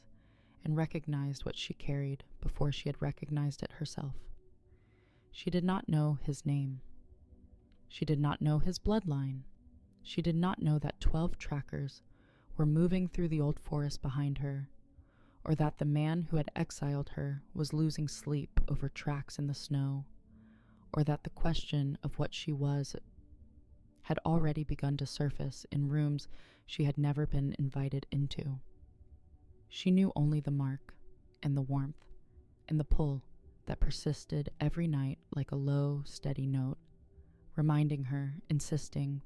and recognized what she carried before she had recognized it herself. She did not know his name. She did not know his bloodline. She did not know that 12 trackers were moving through the old forest behind her, or that the man who had exiled her was losing sleep over tracks in the snow, or that the question of what she was had already begun to surface in rooms she had never been invited into. She knew only the mark, and the warmth, and the pull that persisted every night like a low, steady note, reminding her, insisting,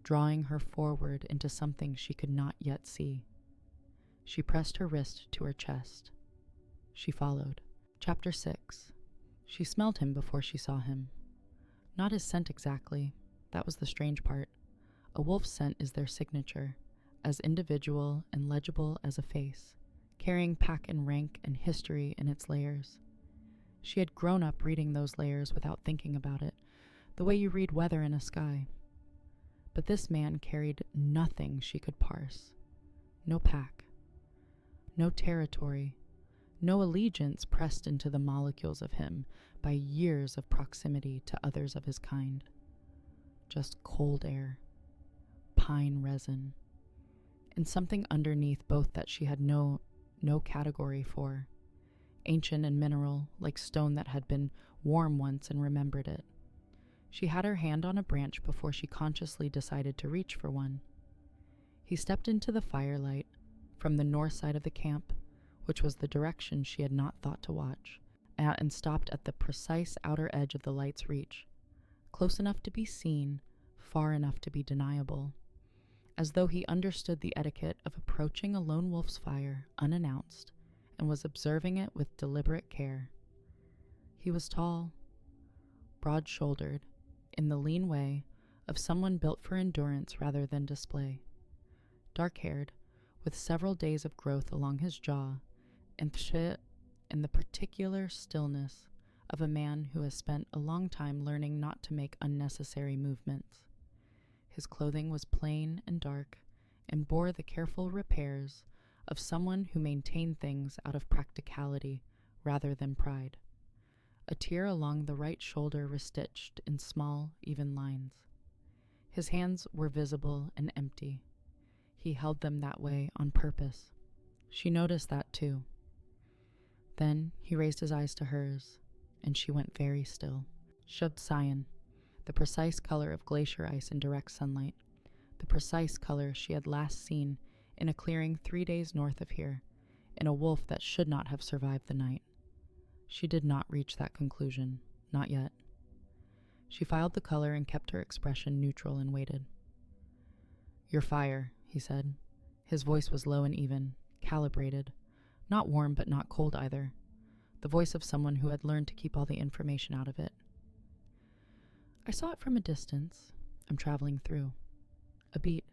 drawing her forward into something she could not yet see. She pressed her wrist to her chest. She followed. Chapter 6. She smelled him before she saw him. Not his scent exactly. That was the strange part. A wolf's scent is their signature, as individual and legible as a face, carrying pack and rank and history in its layers. She had grown up reading those layers without thinking about it, the way you read weather in a sky. But this man carried nothing she could parse. No pack. No territory. No allegiance pressed into the molecules of him by years of proximity to others of his kind. Just cold air. Pine resin. And something underneath both that she had no category for. Ancient and mineral, like stone that had been warm once and remembered it. She had her hand on a branch before she consciously decided to reach for one. He stepped into the firelight from the north side of the camp, which was the direction she had not thought to watch, and stopped at the precise outer edge of the light's reach, close enough to be seen, far enough to be deniable, as though he understood the etiquette of approaching a lone wolf's fire unannounced and was observing it with deliberate care. He was tall, broad-shouldered, in the lean way of someone built for endurance rather than display, dark-haired, with several days of growth along his jaw, and in the particular stillness of a man who has spent a long time learning not to make unnecessary movements. His clothing was plain and dark, and bore the careful repairs of someone who maintained things out of practicality rather than pride. A tear along the right shoulder restitched in small, even lines. His hands were visible and empty. He held them that way on purpose. She noticed that too. Then he raised his eyes to hers, and she went very still. Shoved cyan, the precise color of glacier ice in direct sunlight, the precise color she had last seen in a clearing 3 days north of here, in a wolf that should not have survived the night. She did not reach that conclusion, not yet. She filed the color and kept her expression neutral and waited. "Your fire," he said. His voice was low and even, calibrated, not warm but not cold either, the voice of someone who had learned to keep all the information out of it. "I saw it from a distance. I'm traveling through. A beat.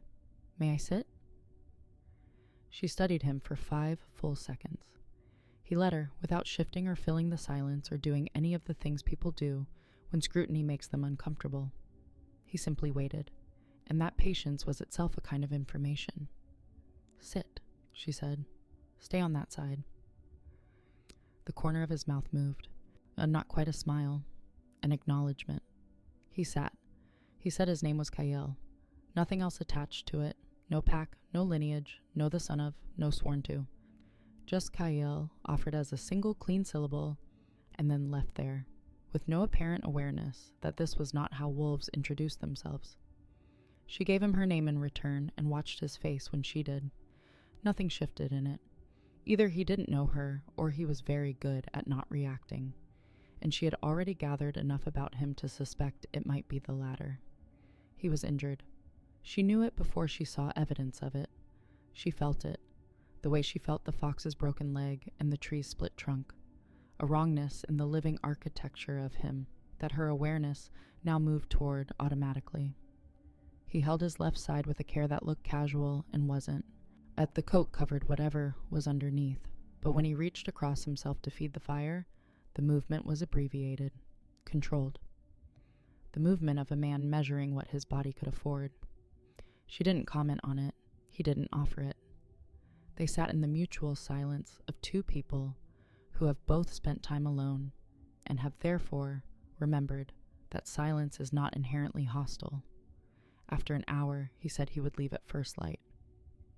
May I sit?" She studied him for 5 full seconds. He let her, without shifting or filling the silence or doing any of the things people do when scrutiny makes them uncomfortable. He simply waited, and that patience was itself a kind of information. "Sit," she said. "Stay on that side." The corner of his mouth moved, not quite a smile, an acknowledgement. He sat. He said his name was Kyle. Nothing else attached to it. No pack, no lineage, no the son of, no sworn to. Just Kyle, offered as a single clean syllable, and then left there, with no apparent awareness that this was not how wolves introduced themselves. She gave him her name in return and watched his face when she did. Nothing shifted in it. Either he didn't know her, or he was very good at not reacting, and she had already gathered enough about him to suspect it might be the latter. He was injured. She knew it before she saw evidence of it. She felt it, the way she felt the fox's broken leg and the tree's split trunk, a wrongness in the living architecture of him that her awareness now moved toward automatically. He held his left side with a care that looked casual and wasn't. The coat covered whatever was underneath, but when he reached across himself to feed the fire, the movement was abbreviated, controlled. The movement of a man measuring what his body could afford. She didn't comment on it. He didn't offer it. They sat in the mutual silence of two people who have both spent time alone and have therefore remembered that silence is not inherently hostile. After an hour, he said he would leave at first light.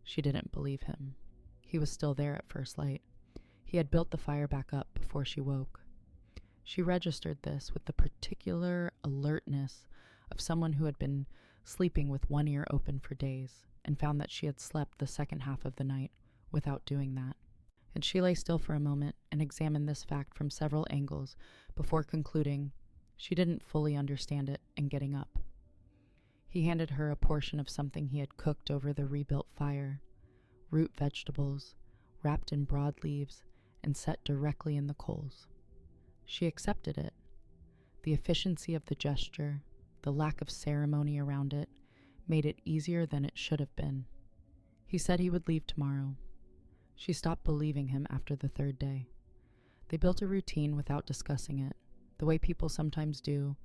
She didn't believe him. He was still there at first light. He had built the fire back up before she woke. She registered this with the particular alertness of someone who had been sleeping with one ear open for days and found that she had slept the second half of the night without doing that. And she lay still for a moment and examined this fact from several angles before concluding she didn't fully understand it and getting up. He handed her a portion of something he had cooked over the rebuilt fire, root vegetables, wrapped in broad leaves and set directly in the coals. She accepted it. The efficiency of the gesture, the lack of ceremony around it, made it easier than it should have been. He said he would leave tomorrow. She stopped believing him after the 3rd day. They built a routine without discussing it, the way people sometimes do,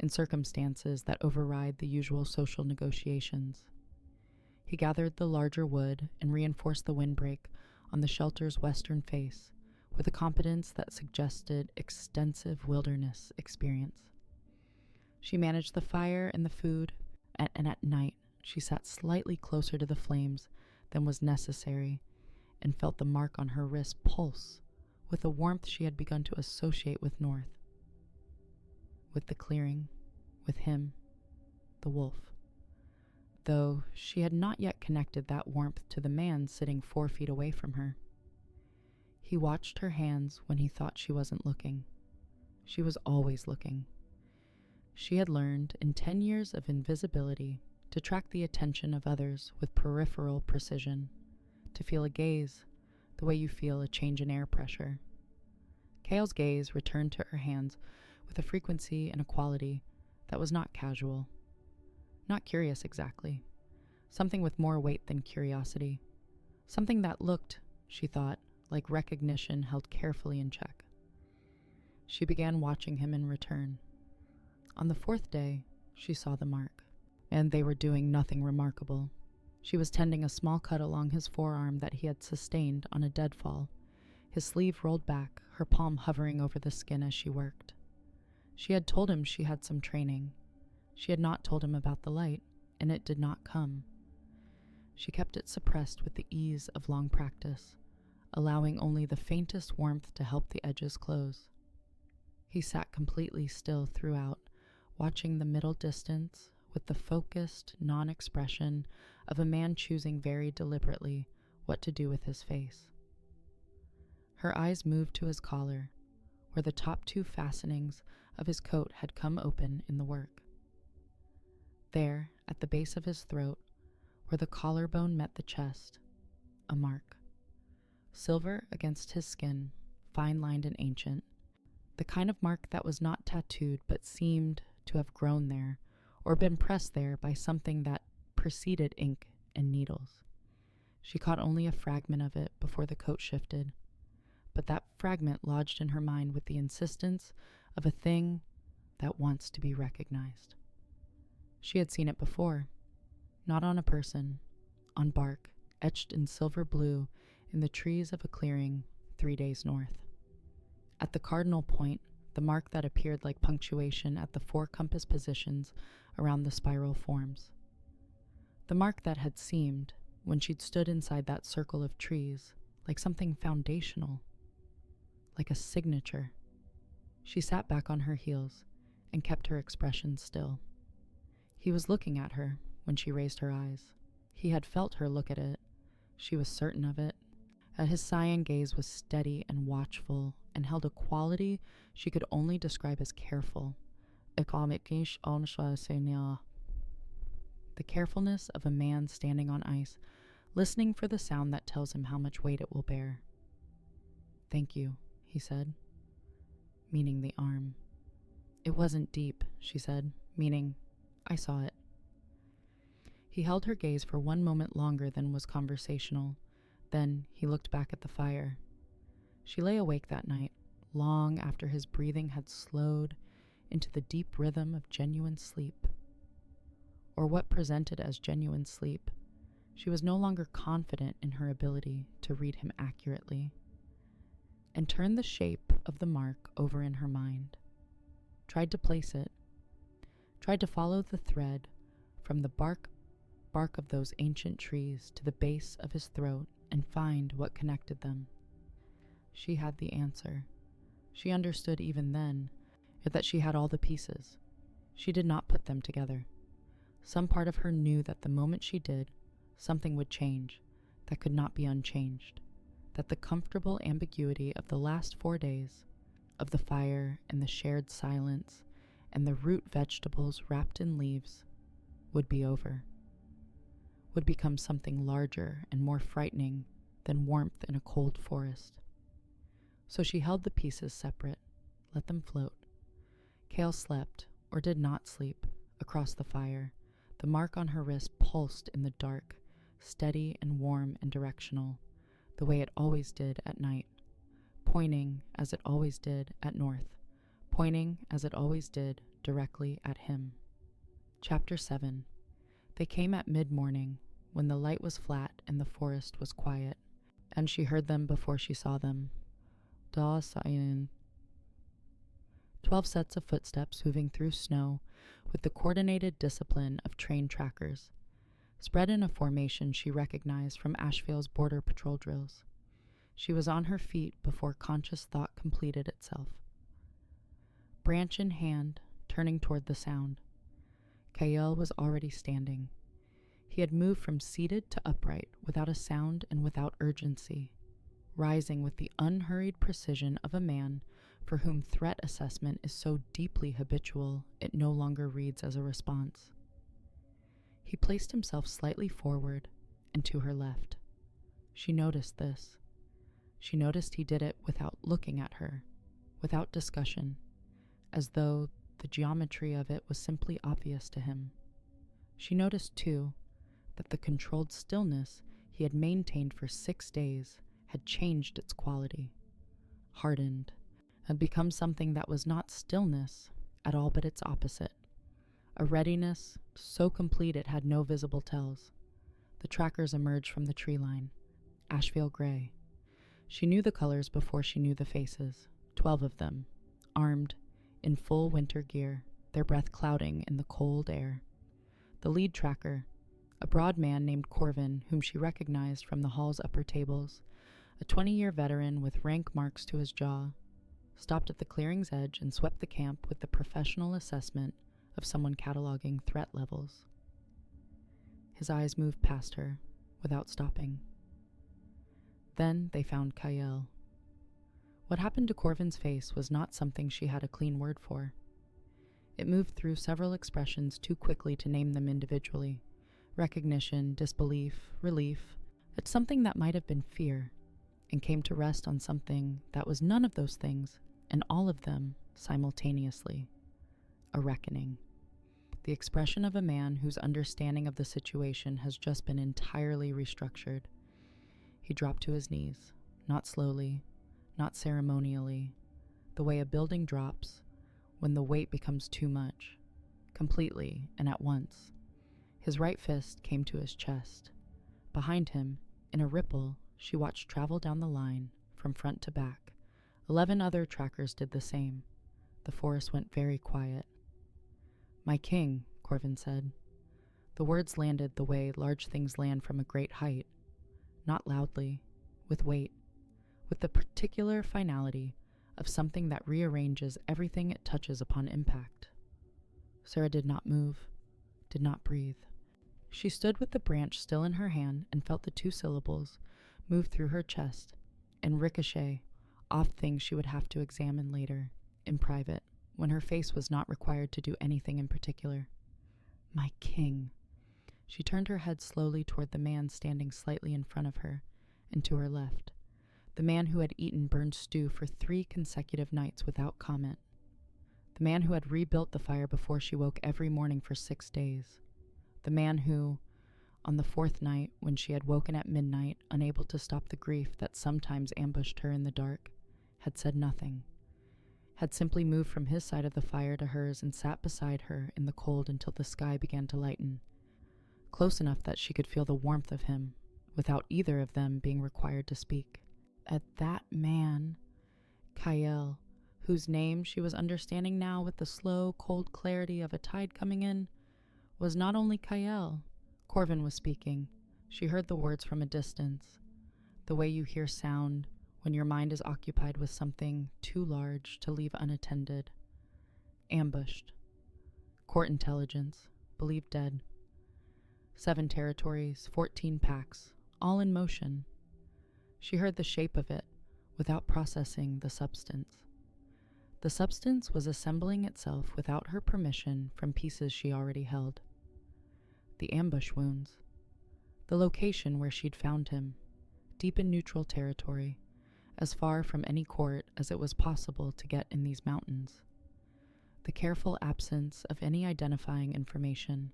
in circumstances that override the usual social negotiations. He gathered the larger wood and reinforced the windbreak on the shelter's western face with a competence that suggested extensive wilderness experience. She managed the fire and the food, and at night she sat slightly closer to the flames than was necessary and felt the mark on her wrist pulse with a warmth she had begun to associate with North, with the clearing, with him, the wolf, though she had not yet connected that warmth to the man sitting 4 feet away from her. He watched her hands when he thought she wasn't looking. She was always looking. She had learned in 10 years of invisibility to track the attention of others with peripheral precision, to feel a gaze the way you feel a change in air pressure. Kale's gaze returned to her hands with a frequency and a quality that was not casual, not curious exactly, something with more weight than curiosity, something that looked, she thought, like recognition held carefully in check. She began watching him in return. On the 4th day, she saw the mark, and they were doing nothing remarkable. She was tending a small cut along his forearm that he had sustained on a deadfall, his sleeve rolled back, her palm hovering over the skin as she worked. She had told him she had some training. She had not told him about the light, and it did not come. She kept it suppressed with the ease of long practice, allowing only the faintest warmth to help the edges close. He sat completely still throughout, watching the middle distance with the focused non-expression of a man choosing very deliberately what to do with his face. Her eyes moved to his collar, where the top 2 fastenings of his coat had come open in the work. There, at the base of his throat, where the collarbone met the chest, a mark. Silver against his skin, fine-lined and ancient, the kind of mark that was not tattooed but seemed to have grown there, or been pressed there by something that preceded ink and needles. She caught only a fragment of it before the coat shifted, but that fragment lodged in her mind with the insistence of a thing that wants to be recognized. She had seen it before, not on a person, on bark, etched in silver blue in the trees of a clearing 3 days north. At the cardinal point, the mark that appeared like punctuation at the 4 compass positions around the spiral forms. The mark that had seemed, when she'd stood inside that circle of trees, like something foundational, like a signature. She sat back on her heels and kept her expression still. He was looking at her when she raised her eyes. He had felt her look at it. She was certain of it. His cyan gaze was steady and watchful and held a quality she could only describe as careful. The carefulness of a man standing on ice, listening for the sound that tells him how much weight it will bear. "Thank you," he said, meaning the arm. "It wasn't deep," she said, meaning I saw it. He held her gaze for 1 moment longer than was conversational. Then he looked back at the fire. She lay awake that night, long after his breathing had slowed into the deep rhythm of genuine sleep. Or what presented as genuine sleep. She was no longer confident in her ability to read him accurately, and turned the shape of the mark over in her mind. Tried to place it. Tried to follow the thread from the bark of those ancient trees to the base of his throat and find what connected them. She had the answer. She understood even then that she had all the pieces. She did not put them together. Some part of her knew that the moment she did, something would change that could not be unchanged, that the comfortable ambiguity of the last 4 days, of the fire and the shared silence and the root vegetables wrapped in leaves, would be over, would become something larger and more frightening than warmth in a cold forest. So she held the pieces separate, let them float. Kale slept, or did not sleep, across the fire. The mark on her wrist pulsed in the dark, steady and warm and directional, the way it always did at night, pointing as it always did at north, pointing as it always did directly at him. Chapter 7. They came at mid-morning, when the light was flat and the forest was quiet, and she heard them before she saw them. 12 sets of footsteps moving through snow with the coordinated discipline of trained trackers, spread in a formation she recognized from Asheville's border patrol drills. She was on her feet before conscious thought completed itself. Branch in hand, turning toward the sound. Kyle was already standing. He had moved from seated to upright without a sound and without urgency, rising with the unhurried precision of a man for whom threat assessment is so deeply habitual it no longer reads as a response. He placed himself slightly forward and to her left. She noticed this. She noticed he did it without looking at her, without discussion, as though the geometry of it was simply obvious to him. She noticed, too, that the controlled stillness he had maintained for 6 days had changed its quality, hardened, had become something that was not stillness at all but its opposite, a readiness so complete it had no visible tells. The trackers emerged from the tree line, Asheville gray. She knew the colors before she knew the faces, 12 of them, armed, in full winter gear, their breath clouding in the cold air. The lead tracker, a broad man named Corvin, whom she recognized from the hall's upper tables, a 20-year veteran with rank marks to his jaw, stopped at the clearing's edge and swept the camp with the professional assessment of someone cataloging threat levels. His eyes moved past her, without stopping. Then they found Kyle. What happened to Corvin's face was not something she had a clean word for. It moved through several expressions too quickly to name them individually. Recognition, disbelief, relief, at something that might have been fear, and came to rest on something that was none of those things, and all of them simultaneously. A reckoning. The expression of a man whose understanding of the situation has just been entirely restructured. He dropped to his knees, not slowly, not ceremonially, the way a building drops when the weight becomes too much, completely and at once. His right fist came to his chest. Behind him, in a ripple, she watched travel down the line, from front to back. 11 other trackers did the same. The forest went very quiet. "My king," Corvin said. The words landed the way large things land from a great height, not loudly, with weight, with the particular finality of something that rearranges everything it touches upon impact. Sarah did not move, did not breathe. She stood with the branch still in her hand and felt the 2 syllables move through her chest and ricochet off things she would have to examine later, in private, when her face was not required to do anything in particular. "My king." She turned her head slowly toward the man standing slightly in front of her and to her left, the man who had eaten burned stew for 3 consecutive nights without comment, the man who had rebuilt the fire before she woke every morning for 6 days, the man who, on the 4th night when she had woken at midnight, unable to stop the grief that sometimes ambushed her in the dark, had said nothing, had simply moved from his side of the fire to hers and sat beside her in the cold until the sky began to lighten, close enough that she could feel the warmth of him, without either of them being required to speak. At that man, Kyle, whose name she was understanding now with the slow, cold clarity of a tide coming in, was not only Kyle. Corvin was speaking. She heard the words from a distance, the way you hear sound when your mind is occupied with something too large to leave unattended. Ambushed. Court intelligence. Believed dead. 7 territories, 14 packs, all in motion. She heard the shape of it, without processing the substance. The substance was assembling itself without her permission from pieces she already held. The ambush wounds. The location where she'd found him, deep in neutral territory, as far from any court as it was possible to get in these mountains. The careful absence of any identifying information.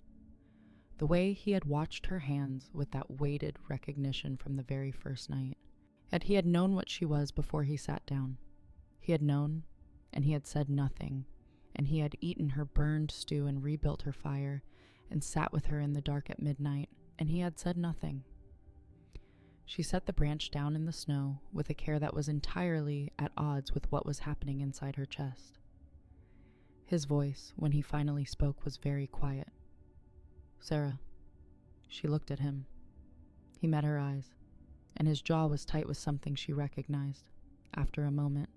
The way he had watched her hands with that weighted recognition from the very first night. Yet he had known what she was before he sat down. He had known, and he had said nothing, and he had eaten her burned stew and rebuilt her fire, and sat with her in the dark at midnight, and he had said nothing. She set the branch down in the snow with a care that was entirely at odds with what was happening inside her chest. His voice, when he finally spoke, was very quiet. "Sarah." She looked at him. He met her eyes, and his jaw was tight with something she recognized, after a moment,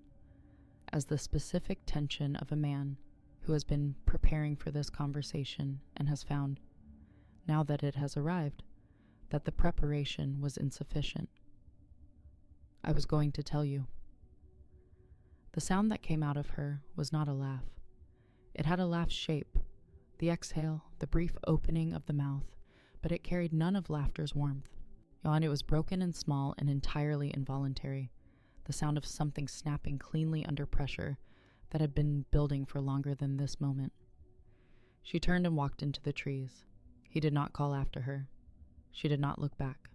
as the specific tension of a man who has been preparing for this conversation and has found, now that it has arrived, that the preparation was insufficient. I was going to tell you." The sound that came out of her was not a laugh. It had a laugh's shape, the exhale, the brief opening of the mouth, but it carried none of laughter's warmth. And it was broken and small and entirely involuntary, the sound of something snapping cleanly under pressure that had been building for longer than this moment. She turned and walked into the trees. He did not call after her. She did not look back.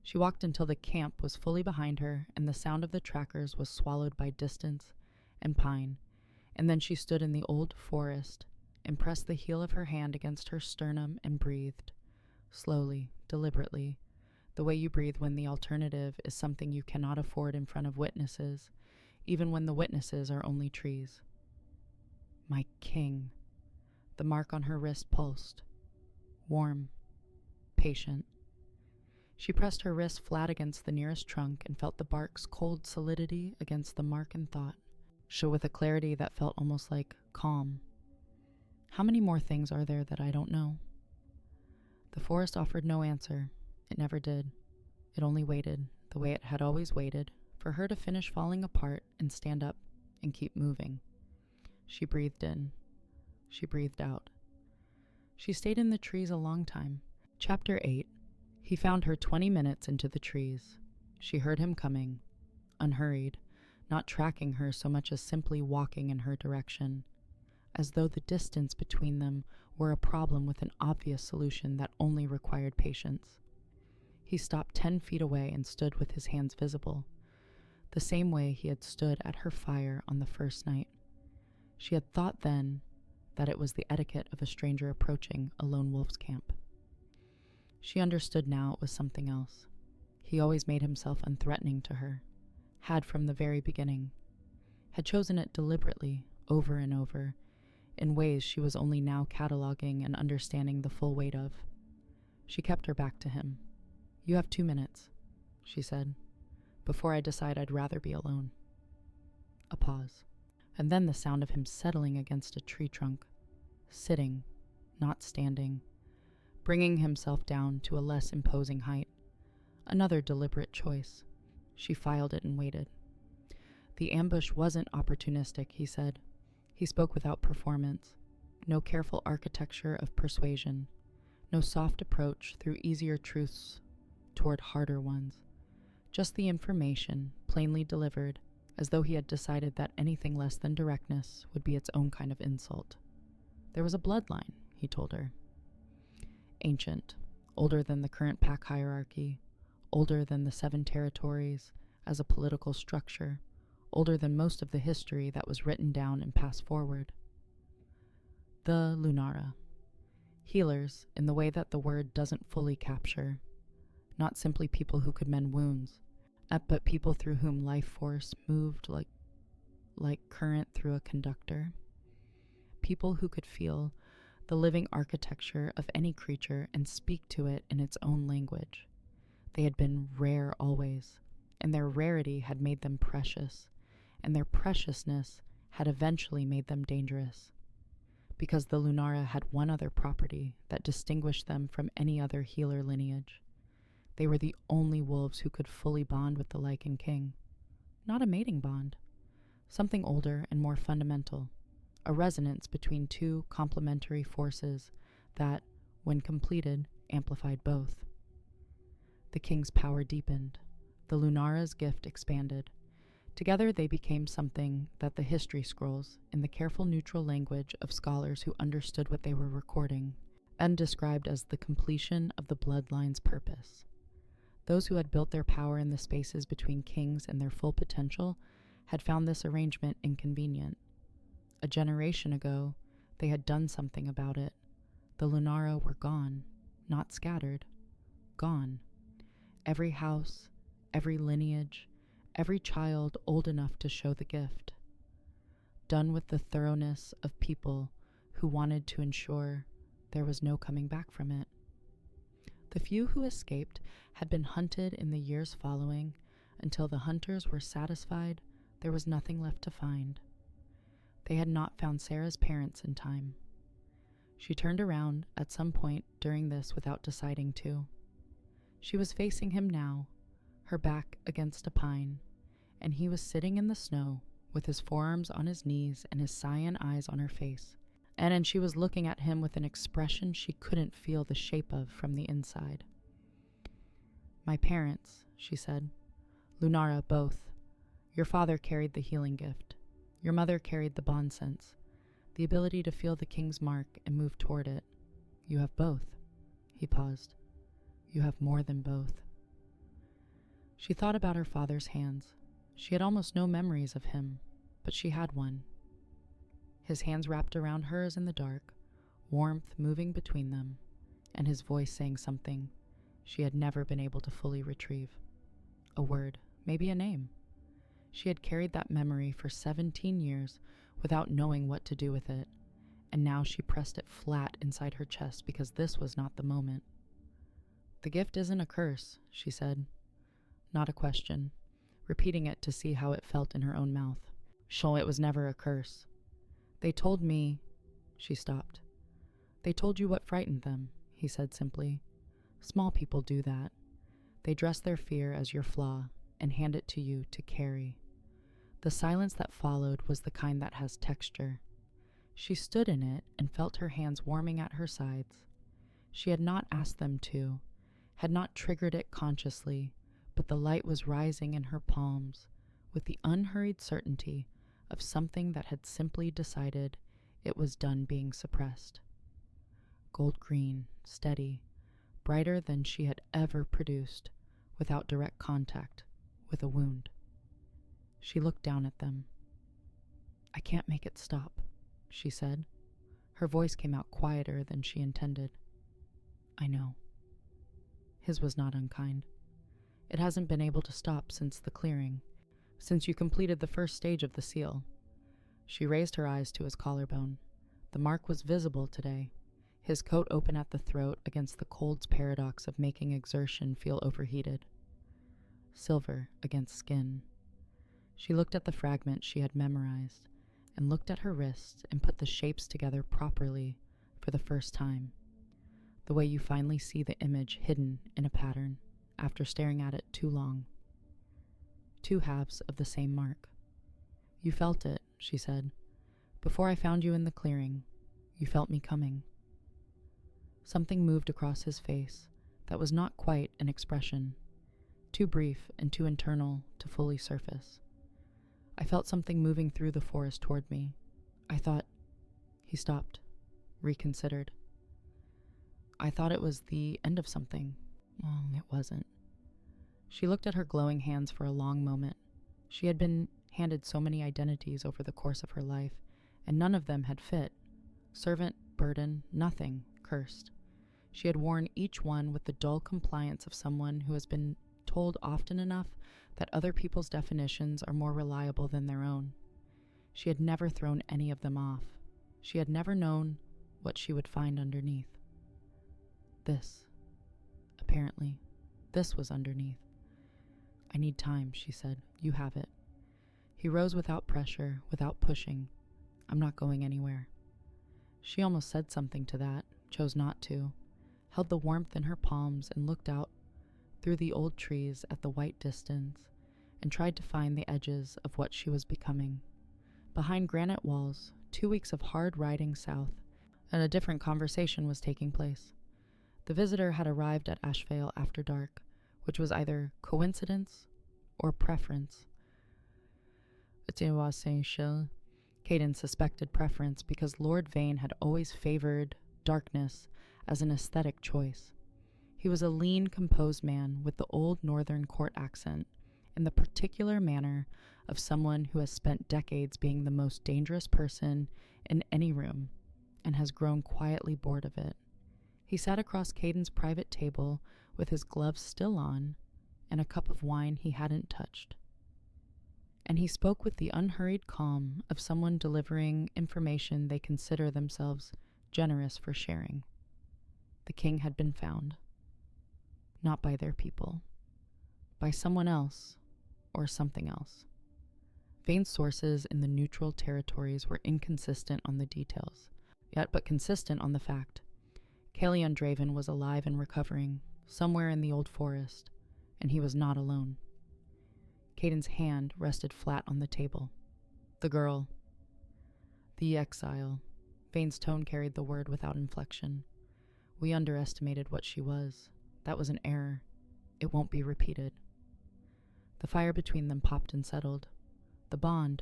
She walked until the camp was fully behind her and the sound of the trackers was swallowed by distance and pine, and then she stood in the old forest and pressed the heel of her hand against her sternum and breathed, slowly, deliberately, the way you breathe when the alternative is something you cannot afford in front of witnesses, even when the witnesses are only trees. My king. The mark on her wrist pulsed. Warm. Patient. She pressed her wrist flat against the nearest trunk and felt the bark's cold solidity against the mark in thought, with a clarity that felt almost like calm. How many more things are there that I don't know? The forest offered no answer. It never did. It only waited, the way it had always waited, for her to finish falling apart and stand up and keep moving. She breathed in. She breathed out. She stayed in the trees a long time. Chapter 8. He found her 20 minutes into the trees. She heard him coming, unhurried, not tracking her so much as simply walking in her direction, as though the distance between them were a problem with an obvious solution that only required patience. He stopped 10 feet away and stood with his hands visible, the same way he had stood at her fire on the first night. She had thought then that it was the etiquette of a stranger approaching a lone wolf's camp. She understood now it was something else. He always made himself unthreatening to her, had from the very beginning, had chosen it deliberately, over and over, in ways she was only now cataloging and understanding the full weight of. She kept her back to him. "You have 2 minutes," she said, "before I decide I'd rather be alone." A pause, and then the sound of him settling against a tree trunk, sitting, not standing, bringing himself down to a less imposing height. Another deliberate choice. She filed it and waited. The ambush wasn't opportunistic, he said. He spoke without performance. No careful architecture of persuasion. No soft approach through easier truths toward harder ones. Just the information, plainly delivered, as though he had decided that anything less than directness would be its own kind of insult. There was a bloodline, he told her. Ancient, older than the current pack hierarchy, older than the 7 territories as a political structure, older than most of the history that was written down and passed forward. The Lunara. Healers in the way that the word doesn't fully capture. Not simply people who could mend wounds, but people through whom life force moved like current through a conductor. People who could feel the living architecture of any creature and speak to it in its own language. They had been rare always, and their rarity had made them precious, and their preciousness had eventually made them dangerous. Because the Lunara had one other property that distinguished them from any other healer lineage. They were the only wolves who could fully bond with the Lycan king. Not a mating bond. Something older and more fundamental. A resonance between 2 complementary forces that, when completed, amplified both. The king's power deepened. The Lunara's gift expanded. Together they became something that the history scrolls, in the careful neutral language of scholars who understood what they were recording, and described as the completion of the bloodline's purpose. Those who had built their power in the spaces between kings and their full potential had found this arrangement inconvenient. A generation ago, they had done something about it. The Lunara were gone, not scattered. Gone. Every house, every lineage, every child old enough to show the gift. Done with the thoroughness of people who wanted to ensure there was no coming back from it. The few who escaped had been hunted in the years following until the hunters were satisfied there was nothing left to find. They had not found Sarah's parents in time. She turned around at some point during this without deciding to. She was facing him now, her back against a pine, and he was sitting in the snow with his forearms on his knees and his cyan eyes on her face. And she was looking at him with an expression she couldn't feel the shape of from the inside. "My parents," she said. "Lunara, both. Your father carried the healing gift. Your mother carried the bond sense, the ability to feel the king's mark and move toward it. You have both." He paused. "You have more than both." She thought about her father's hands. She had almost no memories of him, but she had one. His hands wrapped around hers in the dark, warmth moving between them, and his voice saying something she had never been able to fully retrieve. A word, maybe a name. She had carried that memory for 17 years without knowing what to do with it, and now she pressed it flat inside her chest because this was not the moment. "The gift isn't a curse," she said. Not a question, repeating it to see how it felt in her own mouth. "Sure, it was never a curse. They told me—" She stopped. "They told you what frightened them," he said simply. "Small people do that. They dress their fear as your flaw and hand it to you to carry." The silence that followed was the kind that has texture. She stood in it and felt her hands warming at her sides. She had not asked them to, had not triggered it consciously, but the light was rising in her palms with the unhurried certainty of something that had simply decided it was done being suppressed. Gold green, steady, brighter than she had ever produced, without direct contact with a wound. She looked down at them. "I can't make it stop," she said. Her voice came out quieter than she intended. "I know." His was not unkind. "It hasn't been able to stop since the clearing, since you completed the first stage of the seal." She raised her eyes to his collarbone. The mark was visible today, his coat open at the throat against the cold's paradox of making exertion feel overheated. Silver against skin. She looked at the fragment she had memorized, and looked at her wrists and put the shapes together properly for the first time, the way you finally see the image hidden in a pattern after staring at it too long. Two halves of the same mark. "You felt it," she said. "Before I found you in the clearing, you felt me coming." Something moved across his face that was not quite an expression, too brief and too internal to fully surface. "I felt something moving through the forest toward me. I thought—" He stopped, reconsidered. "I thought it was the end of something." Well, it wasn't. She looked at her glowing hands for a long moment. She had been handed so many identities over the course of her life, and none of them had fit. Servant, burden, nothing, cursed. She had worn each one with the dull compliance of someone who has been told often enough that other people's definitions are more reliable than their own. She had never thrown any of them off. She had never known what she would find underneath. Apparently, this was underneath. "I need time," she said. "You have it." He rose without pressure, without pushing. "I'm not going anywhere." She almost said something to that, chose not to, held the warmth in her palms and looked out through the old trees at the white distance and tried to find the edges of what she was becoming. Behind granite walls, 2 weeks of hard riding south, and a different conversation was taking place. The visitor had arrived at Asheville after dark, which was either coincidence or preference. Caden suspected preference because Lord Vane had always favored darkness as an aesthetic choice. He was a lean, composed man with the old northern court accent, in the particular manner of someone who has spent decades being the most dangerous person in any room and has grown quietly bored of it. He sat across Caden's private table with his gloves still on and a cup of wine he hadn't touched. And he spoke with the unhurried calm of someone delivering information they consider themselves generous for sharing. The king had been found. Not by their people. By someone else or something else. Vane's sources in the neutral territories were inconsistent on the details, yet but consistent on the fact. Caelian Draven was alive and recovering, somewhere in the old forest, and he was not alone. Caden's hand rested flat on the table. The girl. The exile. Vane's tone carried the word without inflection. We underestimated what she was. That was an error. It won't be repeated. The fire between them popped and settled. The bond,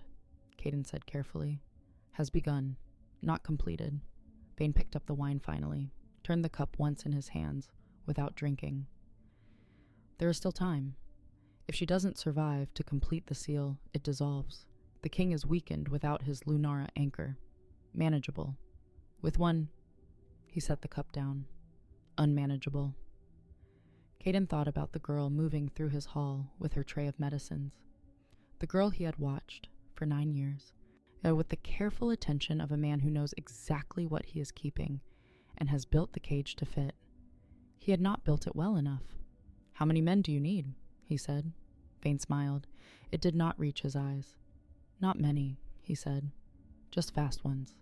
Caden said carefully, has begun, not completed. Vane picked up the wine finally, turned the cup once in his hands, without drinking. There is still time. If she doesn't survive to complete the seal, it dissolves. The king is weakened without his Lunara anchor. Manageable. With one, he set the cup down. Unmanageable. Caden thought about the girl moving through his hall with her tray of medicines. The girl he had watched for 9 years, with the careful attention of a man who knows exactly what he is keeping and has built the cage to fit. He had not built it well enough. "How many men do you need?" he said. Vane smiled. It did not reach his eyes. "Not many," he said. "Just fast ones."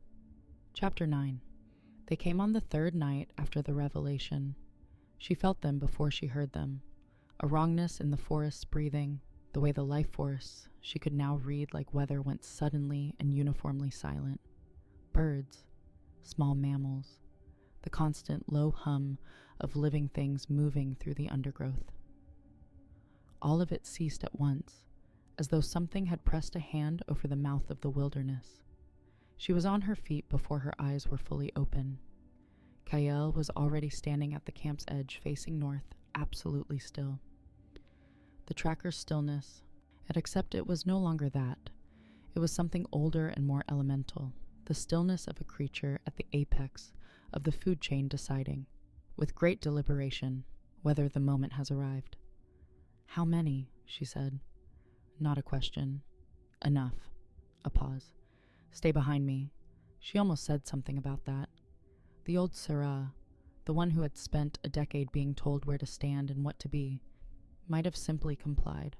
Chapter 9. They came on the third night after the revelation. She felt them before she heard them. A wrongness in the forest's breathing, the way the life force she could now read like weather went suddenly and uniformly silent. Birds, small mammals, the constant low hum of living things moving through the undergrowth. All of it ceased at once, as though something had pressed a hand over the mouth of the wilderness. She was on her feet before her eyes were fully open. Kael was already standing at the camp's edge, facing north, absolutely still. The tracker's stillness, and except it was no longer that. It was something older and more elemental, the stillness of a creature at the apex of the food chain deciding, with great deliberation, whether the moment has arrived. "How many?" she said. Not a question. "Enough." A pause. "Stay behind me." She almost said something about that. The old Sarah, the one who had spent a decade being told where to stand and what to be, might have simply complied.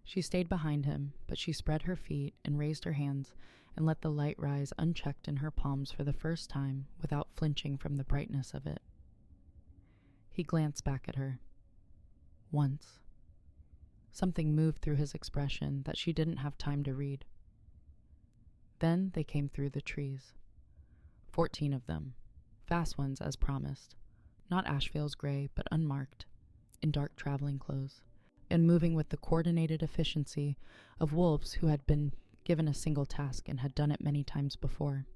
She stayed behind him, but she spread her feet and raised her hands and let the light rise unchecked in her palms for the first time without flinching from the brightness of it. He glanced back at her. Once. Something moved through his expression that she didn't have time to read. Then they came through the trees. 14 of them. Fast ones, as promised. Not Asheville's gray, but unmarked, in dark traveling clothes, and moving with the coordinated efficiency of wolves who had been given a single task and had done it many times before.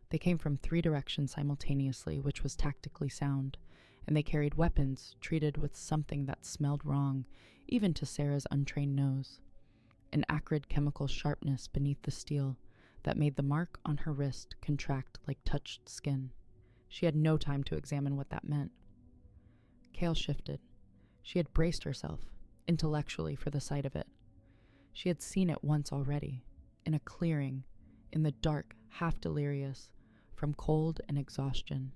They came from 3 directions simultaneously, which was tactically sound, and they carried weapons treated with something that smelled wrong, even to Sarah's untrained nose. An acrid chemical sharpness beneath the steel that made the mark on her wrist contract like touched skin. She had no time to examine what that meant. Kael shifted. She had braced herself, intellectually, for the sight of it. She had seen it once already, in a clearing, in the dark, half delirious, from cold and exhaustion.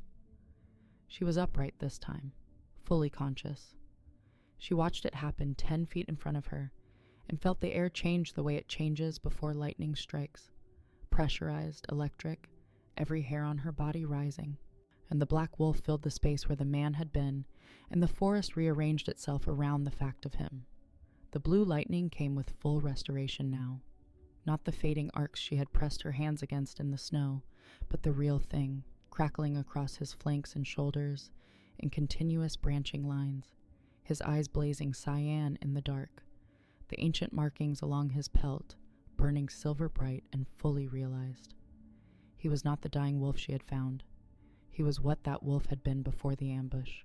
She was upright this time, fully conscious. She watched it happen 10 feet in front of her, and felt the air change the way it changes before lightning strikes. Pressurized, electric, every hair on her body rising, and the black wolf filled the space where the man had been, and the forest rearranged itself around the fact of him. The blue lightning came with full restoration now, not the fading arcs she had pressed her hands against in the snow, but the real thing, crackling across his flanks and shoulders in continuous branching lines, his eyes blazing cyan in the dark, the ancient markings along his pelt burning silver bright and fully realized. He was not the dying wolf she had found. He was what that wolf had been before the ambush,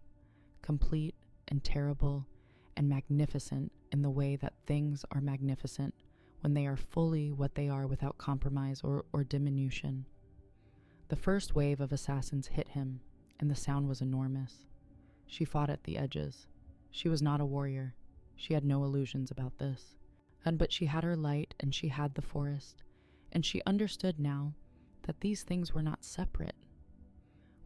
complete and terrible and magnificent in the way that things are magnificent when they are fully what they are without compromise or diminution. The first wave of assassins hit him, and the sound was enormous. She fought at the edges. She was not a warrior. She had no illusions about this. But she had her light, and she had the forest, and she understood now that these things were not separate.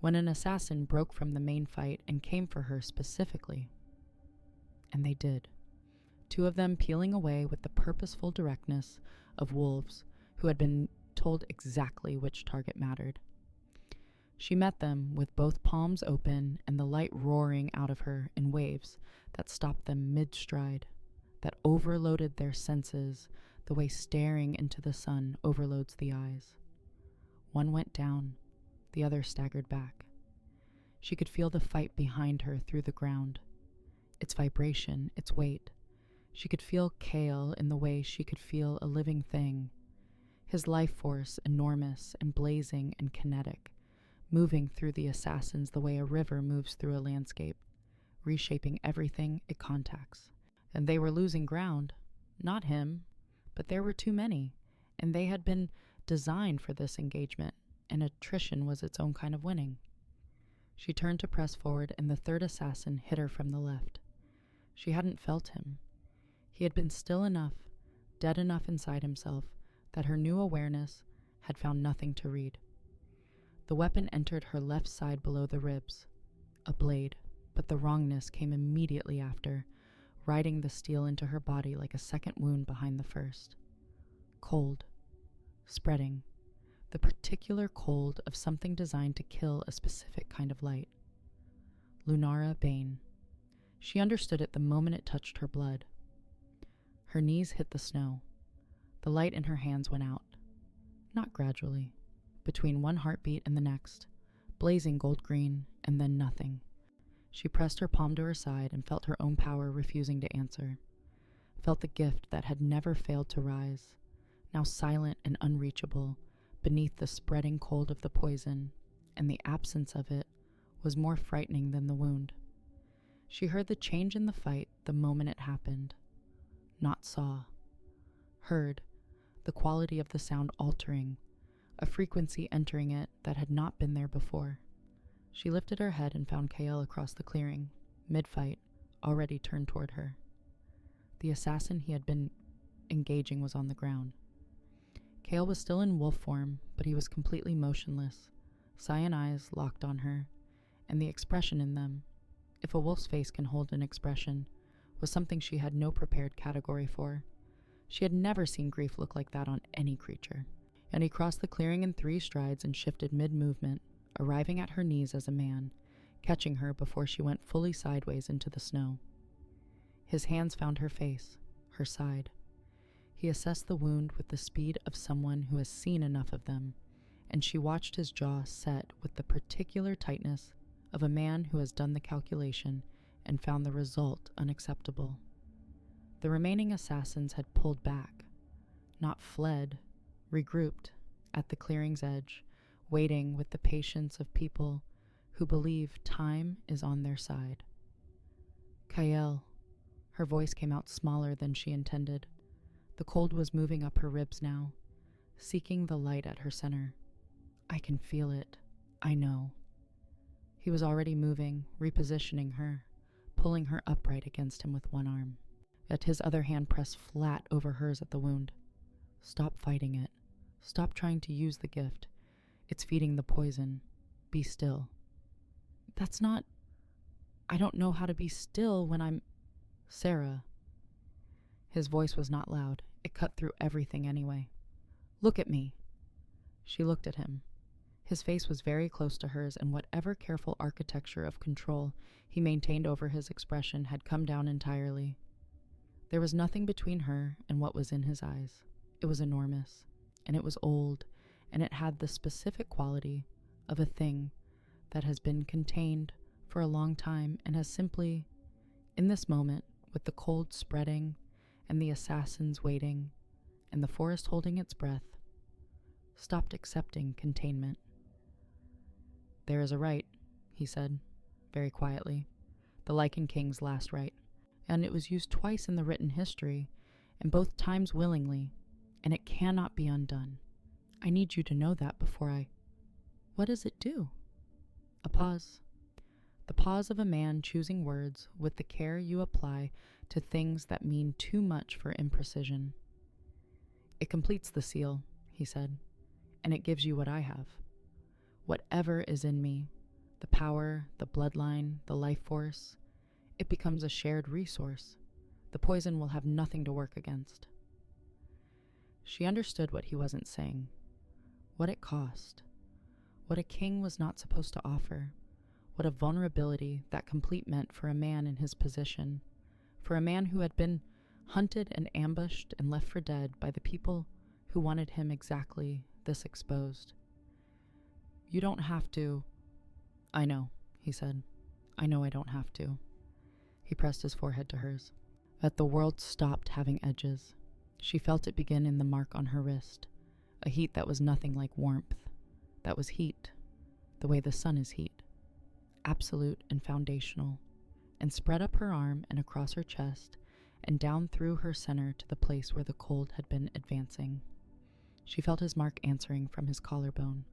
When an assassin broke from the main fight and came for her specifically, and they did, 2 of them peeling away with the purposeful directness of wolves who had been told exactly which target mattered. She met them with both palms open and the light roaring out of her in waves that stopped them mid-stride, that overloaded their senses the way staring into the sun overloads the eyes. One went down, the other staggered back. She could feel the fight behind her through the ground, its vibration, its weight. She could feel Kale in the way she could feel a living thing, his life force enormous and blazing and kinetic, moving through the assassins the way a river moves through a landscape, reshaping everything it contacts. And they were losing ground, not him, but there were too many, and they had been designed for this engagement, and attrition was its own kind of winning. She turned to press forward, and the third assassin hit her from the left. She hadn't felt him. He had been still enough, dead enough inside himself, that her new awareness had found nothing to read. The weapon entered her left side below the ribs, a blade, but the wrongness came immediately after, riding the steel into her body like a second wound behind the first. Cold, spreading, the particular cold of something designed to kill a specific kind of light. Lunara Bane. She understood it the moment it touched her blood. Her knees hit the snow. The light in her hands went out. Not gradually, between one heartbeat and the next, blazing gold green, and then nothing. She pressed her palm to her side and felt her own power refusing to answer. Felt the gift that had never failed to rise, now silent and unreachable, beneath the spreading cold of the poison, and the absence of it was more frightening than the wound. She heard the change in the fight the moment it happened. Not saw. Heard, the quality of the sound altering, a frequency entering it that had not been there before. She lifted her head and found Kael across the clearing, mid-fight, already turned toward her. The assassin he had been engaging was on the ground. Kael was still in wolf form, but he was completely motionless, cyan eyes locked on her, and the expression in them, if a wolf's face can hold an expression, was something she had no prepared category for. She had never seen grief look like that on any creature. And he crossed the clearing in 3 strides and shifted mid-movement, arriving at her knees as a man, catching her before she went fully sideways into the snow. His hands found her face, her side. He assessed the wound with the speed of someone who has seen enough of them, and she watched his jaw set with the particular tightness of a man who has done the calculation and found the result unacceptable. The remaining assassins had pulled back, not fled, regrouped at the clearing's edge, waiting with the patience of people who believe time is on their side. Kael. Her voice came out smaller than she intended. The cold was moving up her ribs now, seeking the light at her center. I can feel it. I know. He was already moving, repositioning her, pulling her upright against him with one arm. Yet his other hand pressed flat over hers at the wound. Stop fighting it. Stop trying to use the gift. It's feeding the poison. Be still. That's not... I don't know how to be still when I'm... Sarah. His voice was not loud. It cut through everything anyway. Look at me. She looked at him. His face was very close to hers, and whatever careful architecture of control he maintained over his expression had come down entirely. There was nothing between her and what was in his eyes. It was enormous, and it was old, and it had the specific quality of a thing that has been contained for a long time and has simply, in this moment, with the cold spreading and the assassins waiting and the forest holding its breath, stopped accepting containment. There is a right, he said, very quietly, the Lycan King's last right, and it was used twice in the written history, and both times willingly, and it cannot be undone. I need you to know that before I... What does it do? A pause. The pause of a man choosing words with the care you apply to things that mean too much for imprecision. It completes the seal, he said, and it gives you what I have. Whatever is in me, the power, the bloodline, the life force, it becomes a shared resource. The poison will have nothing to work against. She understood what he wasn't saying, what it cost, What a king was not supposed to offer. What a vulnerability that complete meant for a man in his position, for a man who had been hunted and ambushed and left for dead by the people who wanted him exactly this exposed. "You don't have to." "I know," he said. "I know I don't have to." He pressed his forehead to hers. That the world stopped having edges. She felt it begin in the mark on her wrist, a heat that was nothing like warmth. That was heat, the way the sun is heat, absolute and foundational, and spread up her arm and across her chest and down through her center to the place where the cold had been advancing. She felt his mark answering from his collarbone,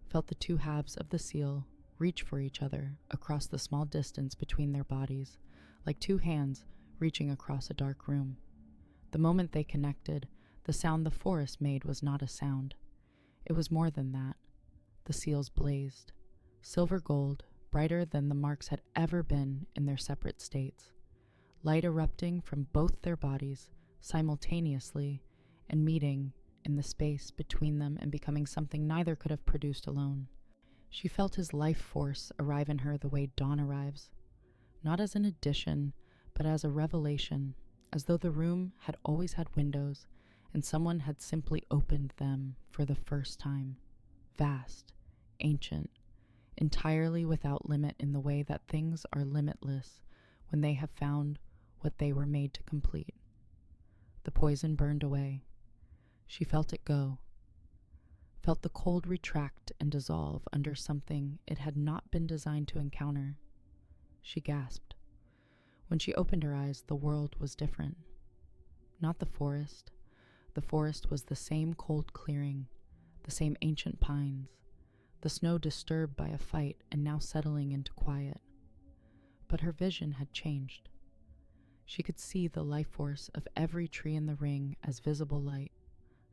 felt the two halves of the seal reach for each other across the small distance between their bodies, like two hands reaching across a dark room. The moment they connected, the sound the forest made was not a sound. It was more than that. The seals blazed, silver gold, brighter than the marks had ever been in their separate states, light erupting from both their bodies simultaneously and meeting in the space between them and becoming something neither could have produced alone. She felt his life force arrive in her the way dawn arrives, not as an addition, but as a revelation, as though the room had always had windows and someone had simply opened them for the first time. Vast, ancient, entirely without limit in the way that things are limitless when they have found what they were made to complete. The poison burned away. She felt it go, felt the cold retract and dissolve under something it had not been designed to encounter. She gasped. When she opened her eyes, the world was different. Not the forest. The forest was the same cold clearing, the same ancient pines, the snow disturbed by a fight and now settling into quiet. But her vision had changed. She could see the life force of every tree in the ring as visible light,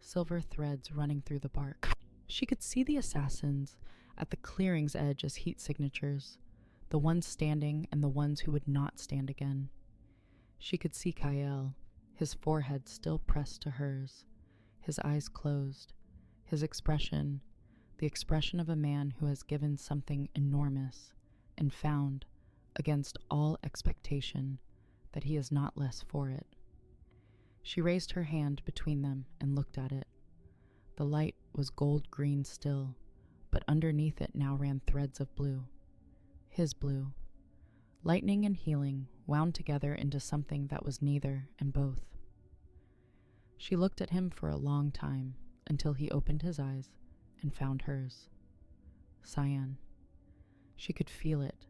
silver threads running through the bark. She could see the assassins at the clearing's edge as heat signatures, the ones standing and the ones who would not stand again. She could see Kael, his forehead still pressed to hers, his eyes closed, his expression, the expression of a man who has given something enormous and found, against all expectation, that he is not less for it. She raised her hand between them and looked at it. The light was gold-green still, but underneath it now ran threads of blue. His blue. Lightning and healing wound together into something that was neither and both. She looked at him for a long time, until he opened his eyes and found hers. Cyan. She could feel it,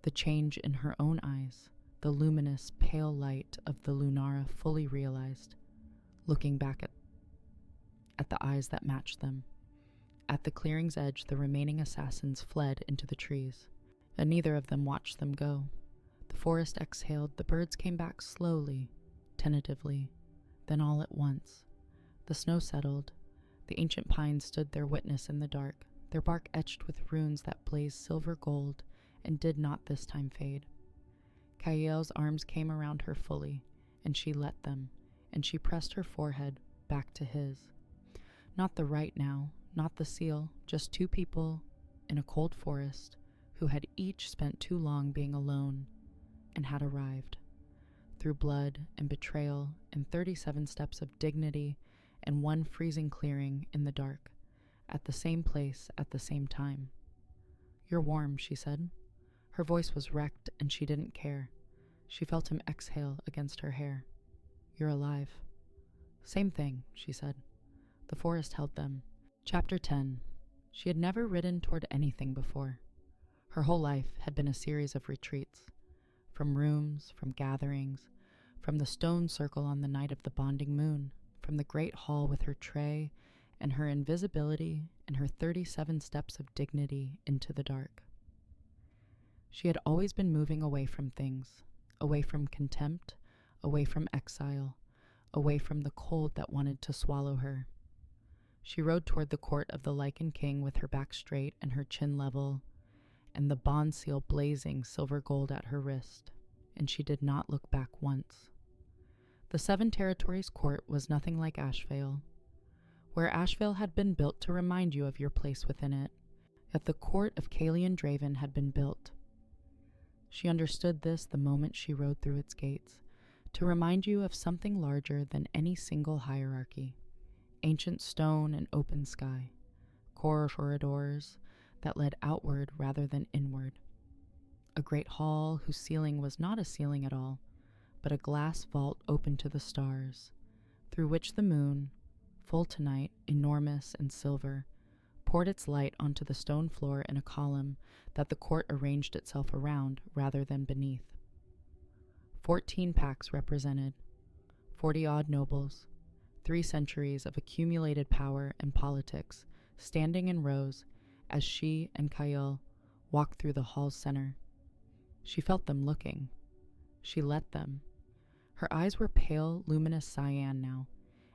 the change in her own eyes, the luminous, pale light of the Lunara fully realized, looking back at the eyes that matched them. At the clearing's edge, the remaining assassins fled into the trees, and neither of them watched them go. The forest exhaled, the birds came back slowly, tentatively, then all at once. The snow settled. The ancient pines stood their witness in the dark, their bark etched with runes that blazed silver gold and did not this time fade. Kael's arms came around her fully, and she let them, and she pressed her forehead back to his. Not the right now, not the seal, just two people in a cold forest who had each spent too long being alone and had arrived. Through blood and betrayal and 37 steps of dignity and one freezing clearing in the dark, at the same place at the same time. "You're warm," she said. Her voice was wrecked and she didn't care. She felt him exhale against her hair. "You're alive." "Same thing," she said. The forest held them. Chapter 10. She had never ridden toward anything before. Her whole life had been a series of retreats. From rooms, from gatherings, from the stone circle on the night of the bonding moon, from the great hall with her tray and her invisibility and her 37 steps of dignity into the dark. She had always been moving away from things, away from contempt, away from exile, away from the cold that wanted to swallow her. She rode toward the court of the Lycan king with her back straight and her chin level, and the bond seal blazing silver gold at her wrist, and she did not look back once. The Seven Territories court was nothing like Asheville, where Asheville had been built to remind you of your place within it. Yet the court of Calian Draven had been built. She understood this the moment she rode through its gates, to remind you of something larger than any single hierarchy. Ancient stone and open sky, corridors that led outward rather than inward. A great hall whose ceiling was not a ceiling at all, but a glass vault open to the stars, through which the moon, full tonight, enormous and silver, poured its light onto the stone floor in a column that the court arranged itself around rather than beneath. 14 packs represented, 40-odd nobles, 3 centuries of accumulated power and politics, standing in rows as she and Kyle walked through the hall's center. She felt them looking. She let them. Her eyes were pale, luminous cyan now,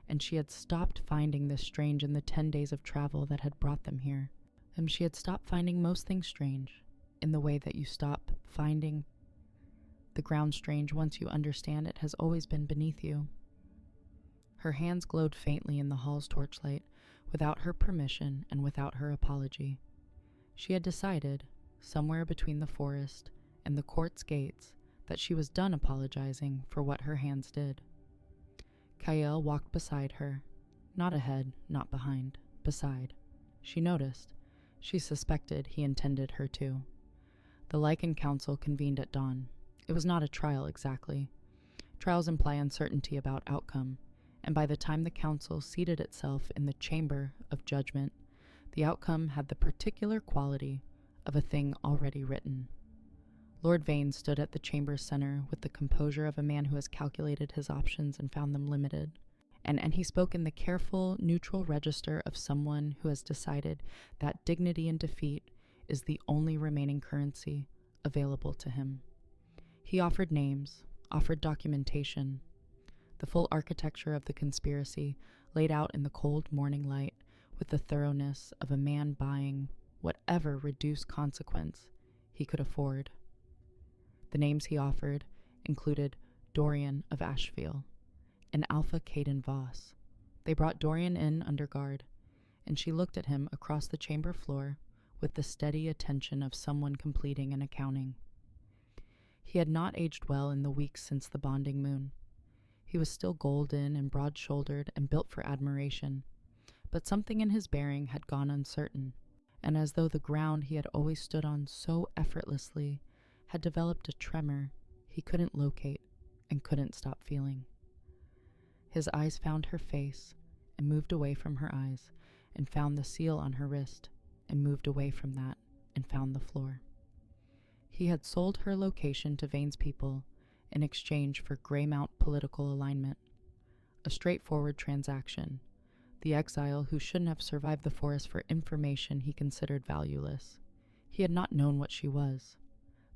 and she had stopped finding this strange in the 10 days of travel that had brought them here. And she had stopped finding most things strange, in the way that you stop finding the ground strange once you understand it has always been beneath you. Her hands glowed faintly in the hall's torchlight, without her permission and without her apology. She had decided, somewhere between the forest and the court's gates, that she was done apologizing for what her hands did. Kyle walked beside her, not ahead, not behind, beside. She noticed. She suspected he intended her to. The Lycan Council convened at dawn. It was not a trial exactly. Trials imply uncertainty about outcome, and by the time the council seated itself in the chamber of judgment, the outcome had the particular quality of a thing already written. Lord Vane stood at the chamber's center with the composure of a man who has calculated his options and found them limited, and he spoke in the careful, neutral register of someone who has decided that dignity in defeat is the only remaining currency available to him. He offered names, offered documentation, the full architecture of the conspiracy laid out in the cold morning light with the thoroughness of a man buying whatever reduced consequence he could afford. The names he offered included Dorian of Asheville and Alpha Caden Voss. They brought Dorian in under guard, and she looked at him across the chamber floor with the steady attention of someone completing an accounting. He had not aged well in the weeks since the bonding moon. He was still golden and broad-shouldered and built for admiration, but something in his bearing had gone uncertain, and as though the ground he had always stood on so effortlessly had developed a tremor he couldn't locate and couldn't stop feeling. His eyes found her face and moved away from her eyes, and found the seal on her wrist and moved away from that and found the floor. He had sold her location to Vane's people in exchange for Greymount political alignment. A straightforward transaction. The exile who shouldn't have survived the forest for information he considered valueless. He had not known what she was.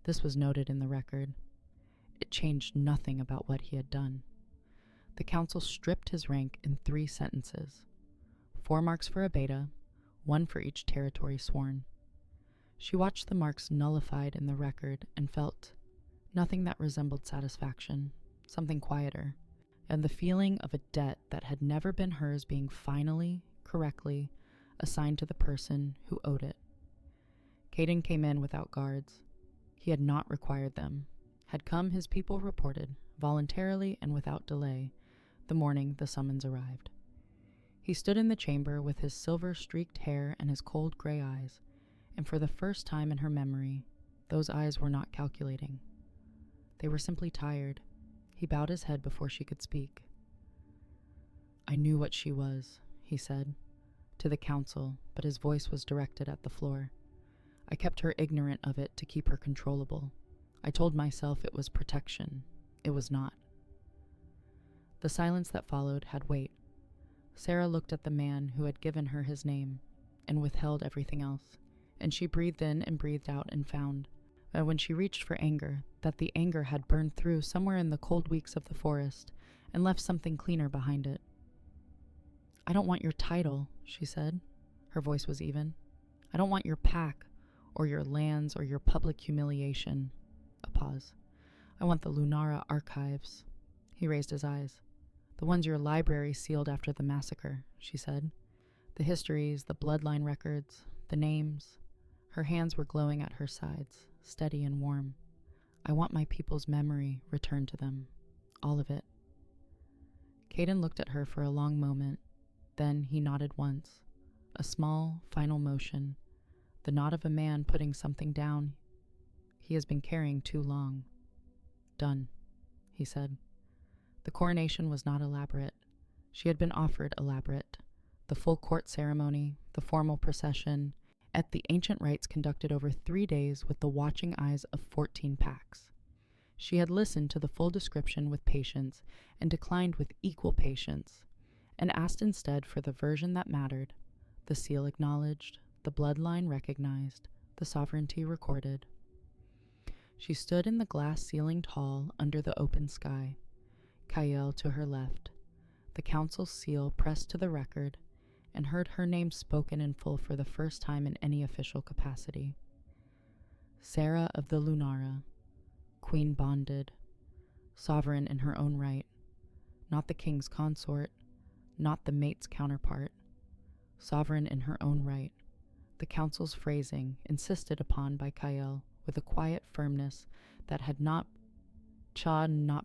This was noted in the record. It changed nothing about what he had done. The council stripped his rank in 3 sentences. 4 marks for a beta, 1 for each territory sworn. She watched the marks nullified in the record and felt nothing that resembled satisfaction, something quieter, and the feeling of a debt that had never been hers being finally, correctly, assigned to the person who owed it. Caden came in without guards. He had not required them. Had come, his people reported, voluntarily and without delay, the morning the summons arrived. He stood in the chamber with his silver-streaked hair and his cold gray eyes, and for the first time in her memory, those eyes were not calculating. They were simply tired. He bowed his head before she could speak. "I knew what she was," he said, to the council, but his voice was directed at the floor. "I kept her ignorant of it to keep her controllable. I told myself it was protection. It was not." The silence that followed had weight. Sarah looked at the man who had given her his name and withheld everything else, and she breathed in and breathed out and found, when she reached for anger, that the anger had burned through somewhere in the cold weeks of the forest and left something cleaner behind it. "I don't want your title," she said. Her voice was even. "I don't want your pack, or your lands, or your public humiliation." A pause. "I want the Lunara archives." He raised his eyes. "The ones your library sealed after the massacre," she said. "The histories, the bloodline records, the names. Her hands were glowing at her sides, steady and warm. I want my people's memory returned to them. All of it. Caden looked at her for a long moment. Then he nodded once. A small, final motion. The nod of a man putting something down he has been carrying too long. Done, he said. The coronation was not elaborate. She had been offered elaborate. The full court ceremony, the formal procession, at the ancient rites conducted over 3 days with the watching eyes of 14 packs. She had listened to the full description with patience and declined with equal patience, and asked instead for the version that mattered, the seal acknowledged, the bloodline recognized, the sovereignty recorded. She stood in the glass-ceilinged hall under the open sky, Kael to her left, the council's seal pressed to the record, and heard her name spoken in full for the first time in any official capacity. Sarah of the Lunara, queen bonded, sovereign in her own right, not the king's consort, not the mate's counterpart, sovereign in her own right, the council's phrasing insisted upon by Kael with a quiet firmness that had not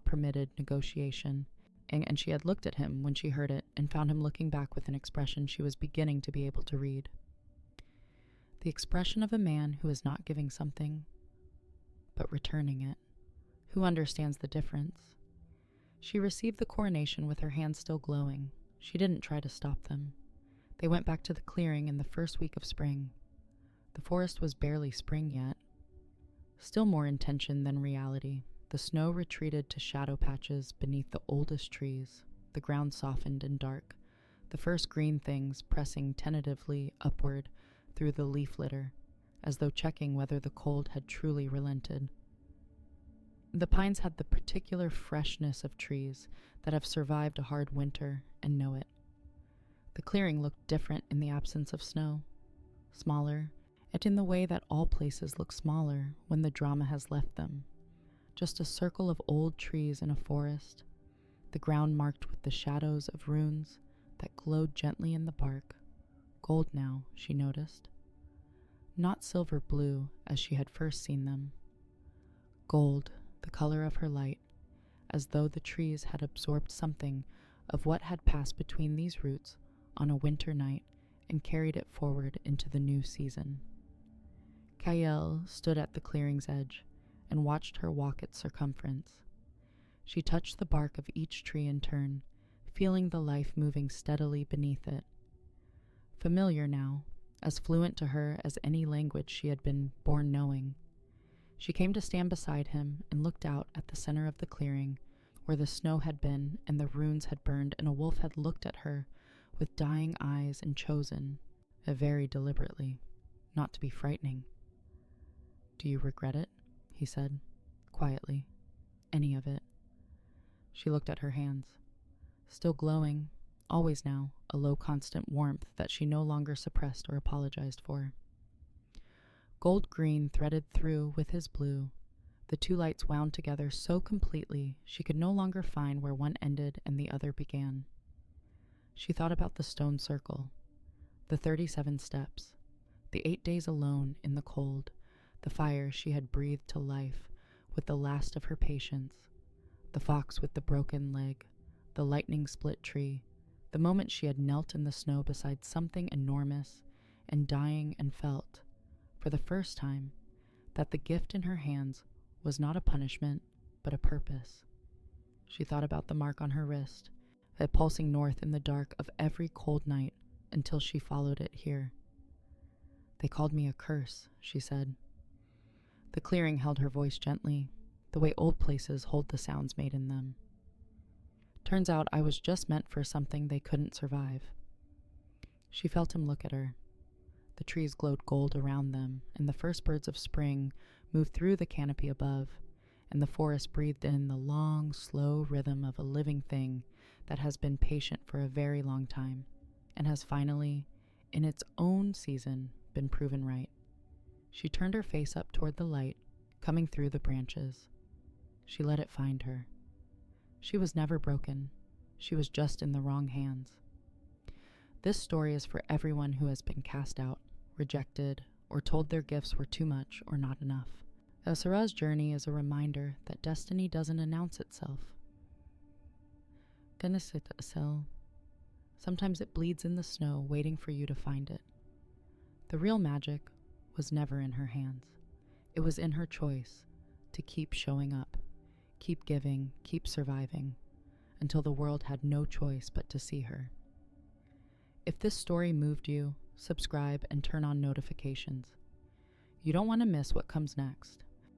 permitted negotiation, and she had looked at him when she heard it and found him looking back with an expression she was beginning to be able to read. The expression of a man who is not giving something, but returning it, who understands the difference. She received the coronation with her hands still glowing. She didn't try to stop them. They went back to the clearing in the first week of spring. The forest was barely spring yet. Still more intention than reality. The snow retreated to shadow patches beneath the oldest trees. The ground softened and dark, the first green things pressing tentatively upward through the leaf litter, as though checking whether the cold had truly relented. The pines had the particular freshness of trees that have survived a hard winter and know it. The clearing looked different in the absence of snow, smaller, yet in the way that all places look smaller when the drama has left them. Just a circle of old trees in a forest, the ground marked with the shadows of runes that glowed gently in the bark, gold now, she noticed. Not silver blue as she had first seen them. Gold, the color of her light, as though the trees had absorbed something of what had passed between these roots on a winter night and carried it forward into the new season. Kael stood at the clearing's edge and watched her walk its circumference. She touched the bark of each tree in turn, feeling the life moving steadily beneath it. Familiar now, as fluent to her as any language she had been born knowing. She came to stand beside him and looked out at the center of the clearing, where the snow had been and the runes had burned, and a wolf had looked at her with dying eyes and chosen, very deliberately, not to be frightening. "Do you regret it?" he said, quietly. "Any of it?" She looked at her hands. Still glowing, always now, a low constant warmth that she no longer suppressed or apologized for. Gold green threaded through with his blue, the two lights wound together so completely she could no longer find where one ended and the other began. She thought about the stone circle, the 37 steps, the 8 days alone in the cold, the fire she had breathed to life with the last of her patience, the fox with the broken leg, the lightning-split tree, the moment she had knelt in the snow beside something enormous and dying and felt, for the first time, that the gift in her hands was not a punishment, but a purpose. She thought about the mark on her wrist, that pulsing north in the dark of every cold night until she followed it here. "They called me a curse," she said. The clearing held her voice gently, the way old places hold the sounds made in them. "Turns out I was just meant for something they couldn't survive." She felt him look at her. The trees glowed gold around them, and the first birds of spring moved through the canopy above, and the forest breathed in the long, slow rhythm of a living thing that has been patient for a very long time, and has finally, in its own season, been proven right. She turned her face up toward the light, coming through the branches. She let it find her. She was never broken. She was just in the wrong hands. This story is for everyone who has been cast out, rejected, or told their gifts were too much or not enough. Asura's journey is a reminder that destiny doesn't announce itself. Sometimes it bleeds in the snow, waiting for you to find it. The real magic was never in her hands. It was in her choice to keep showing up, keep giving, keep surviving, until the world had no choice but to see her. If this story moved you, subscribe and turn on notifications. You don't want to miss what comes next.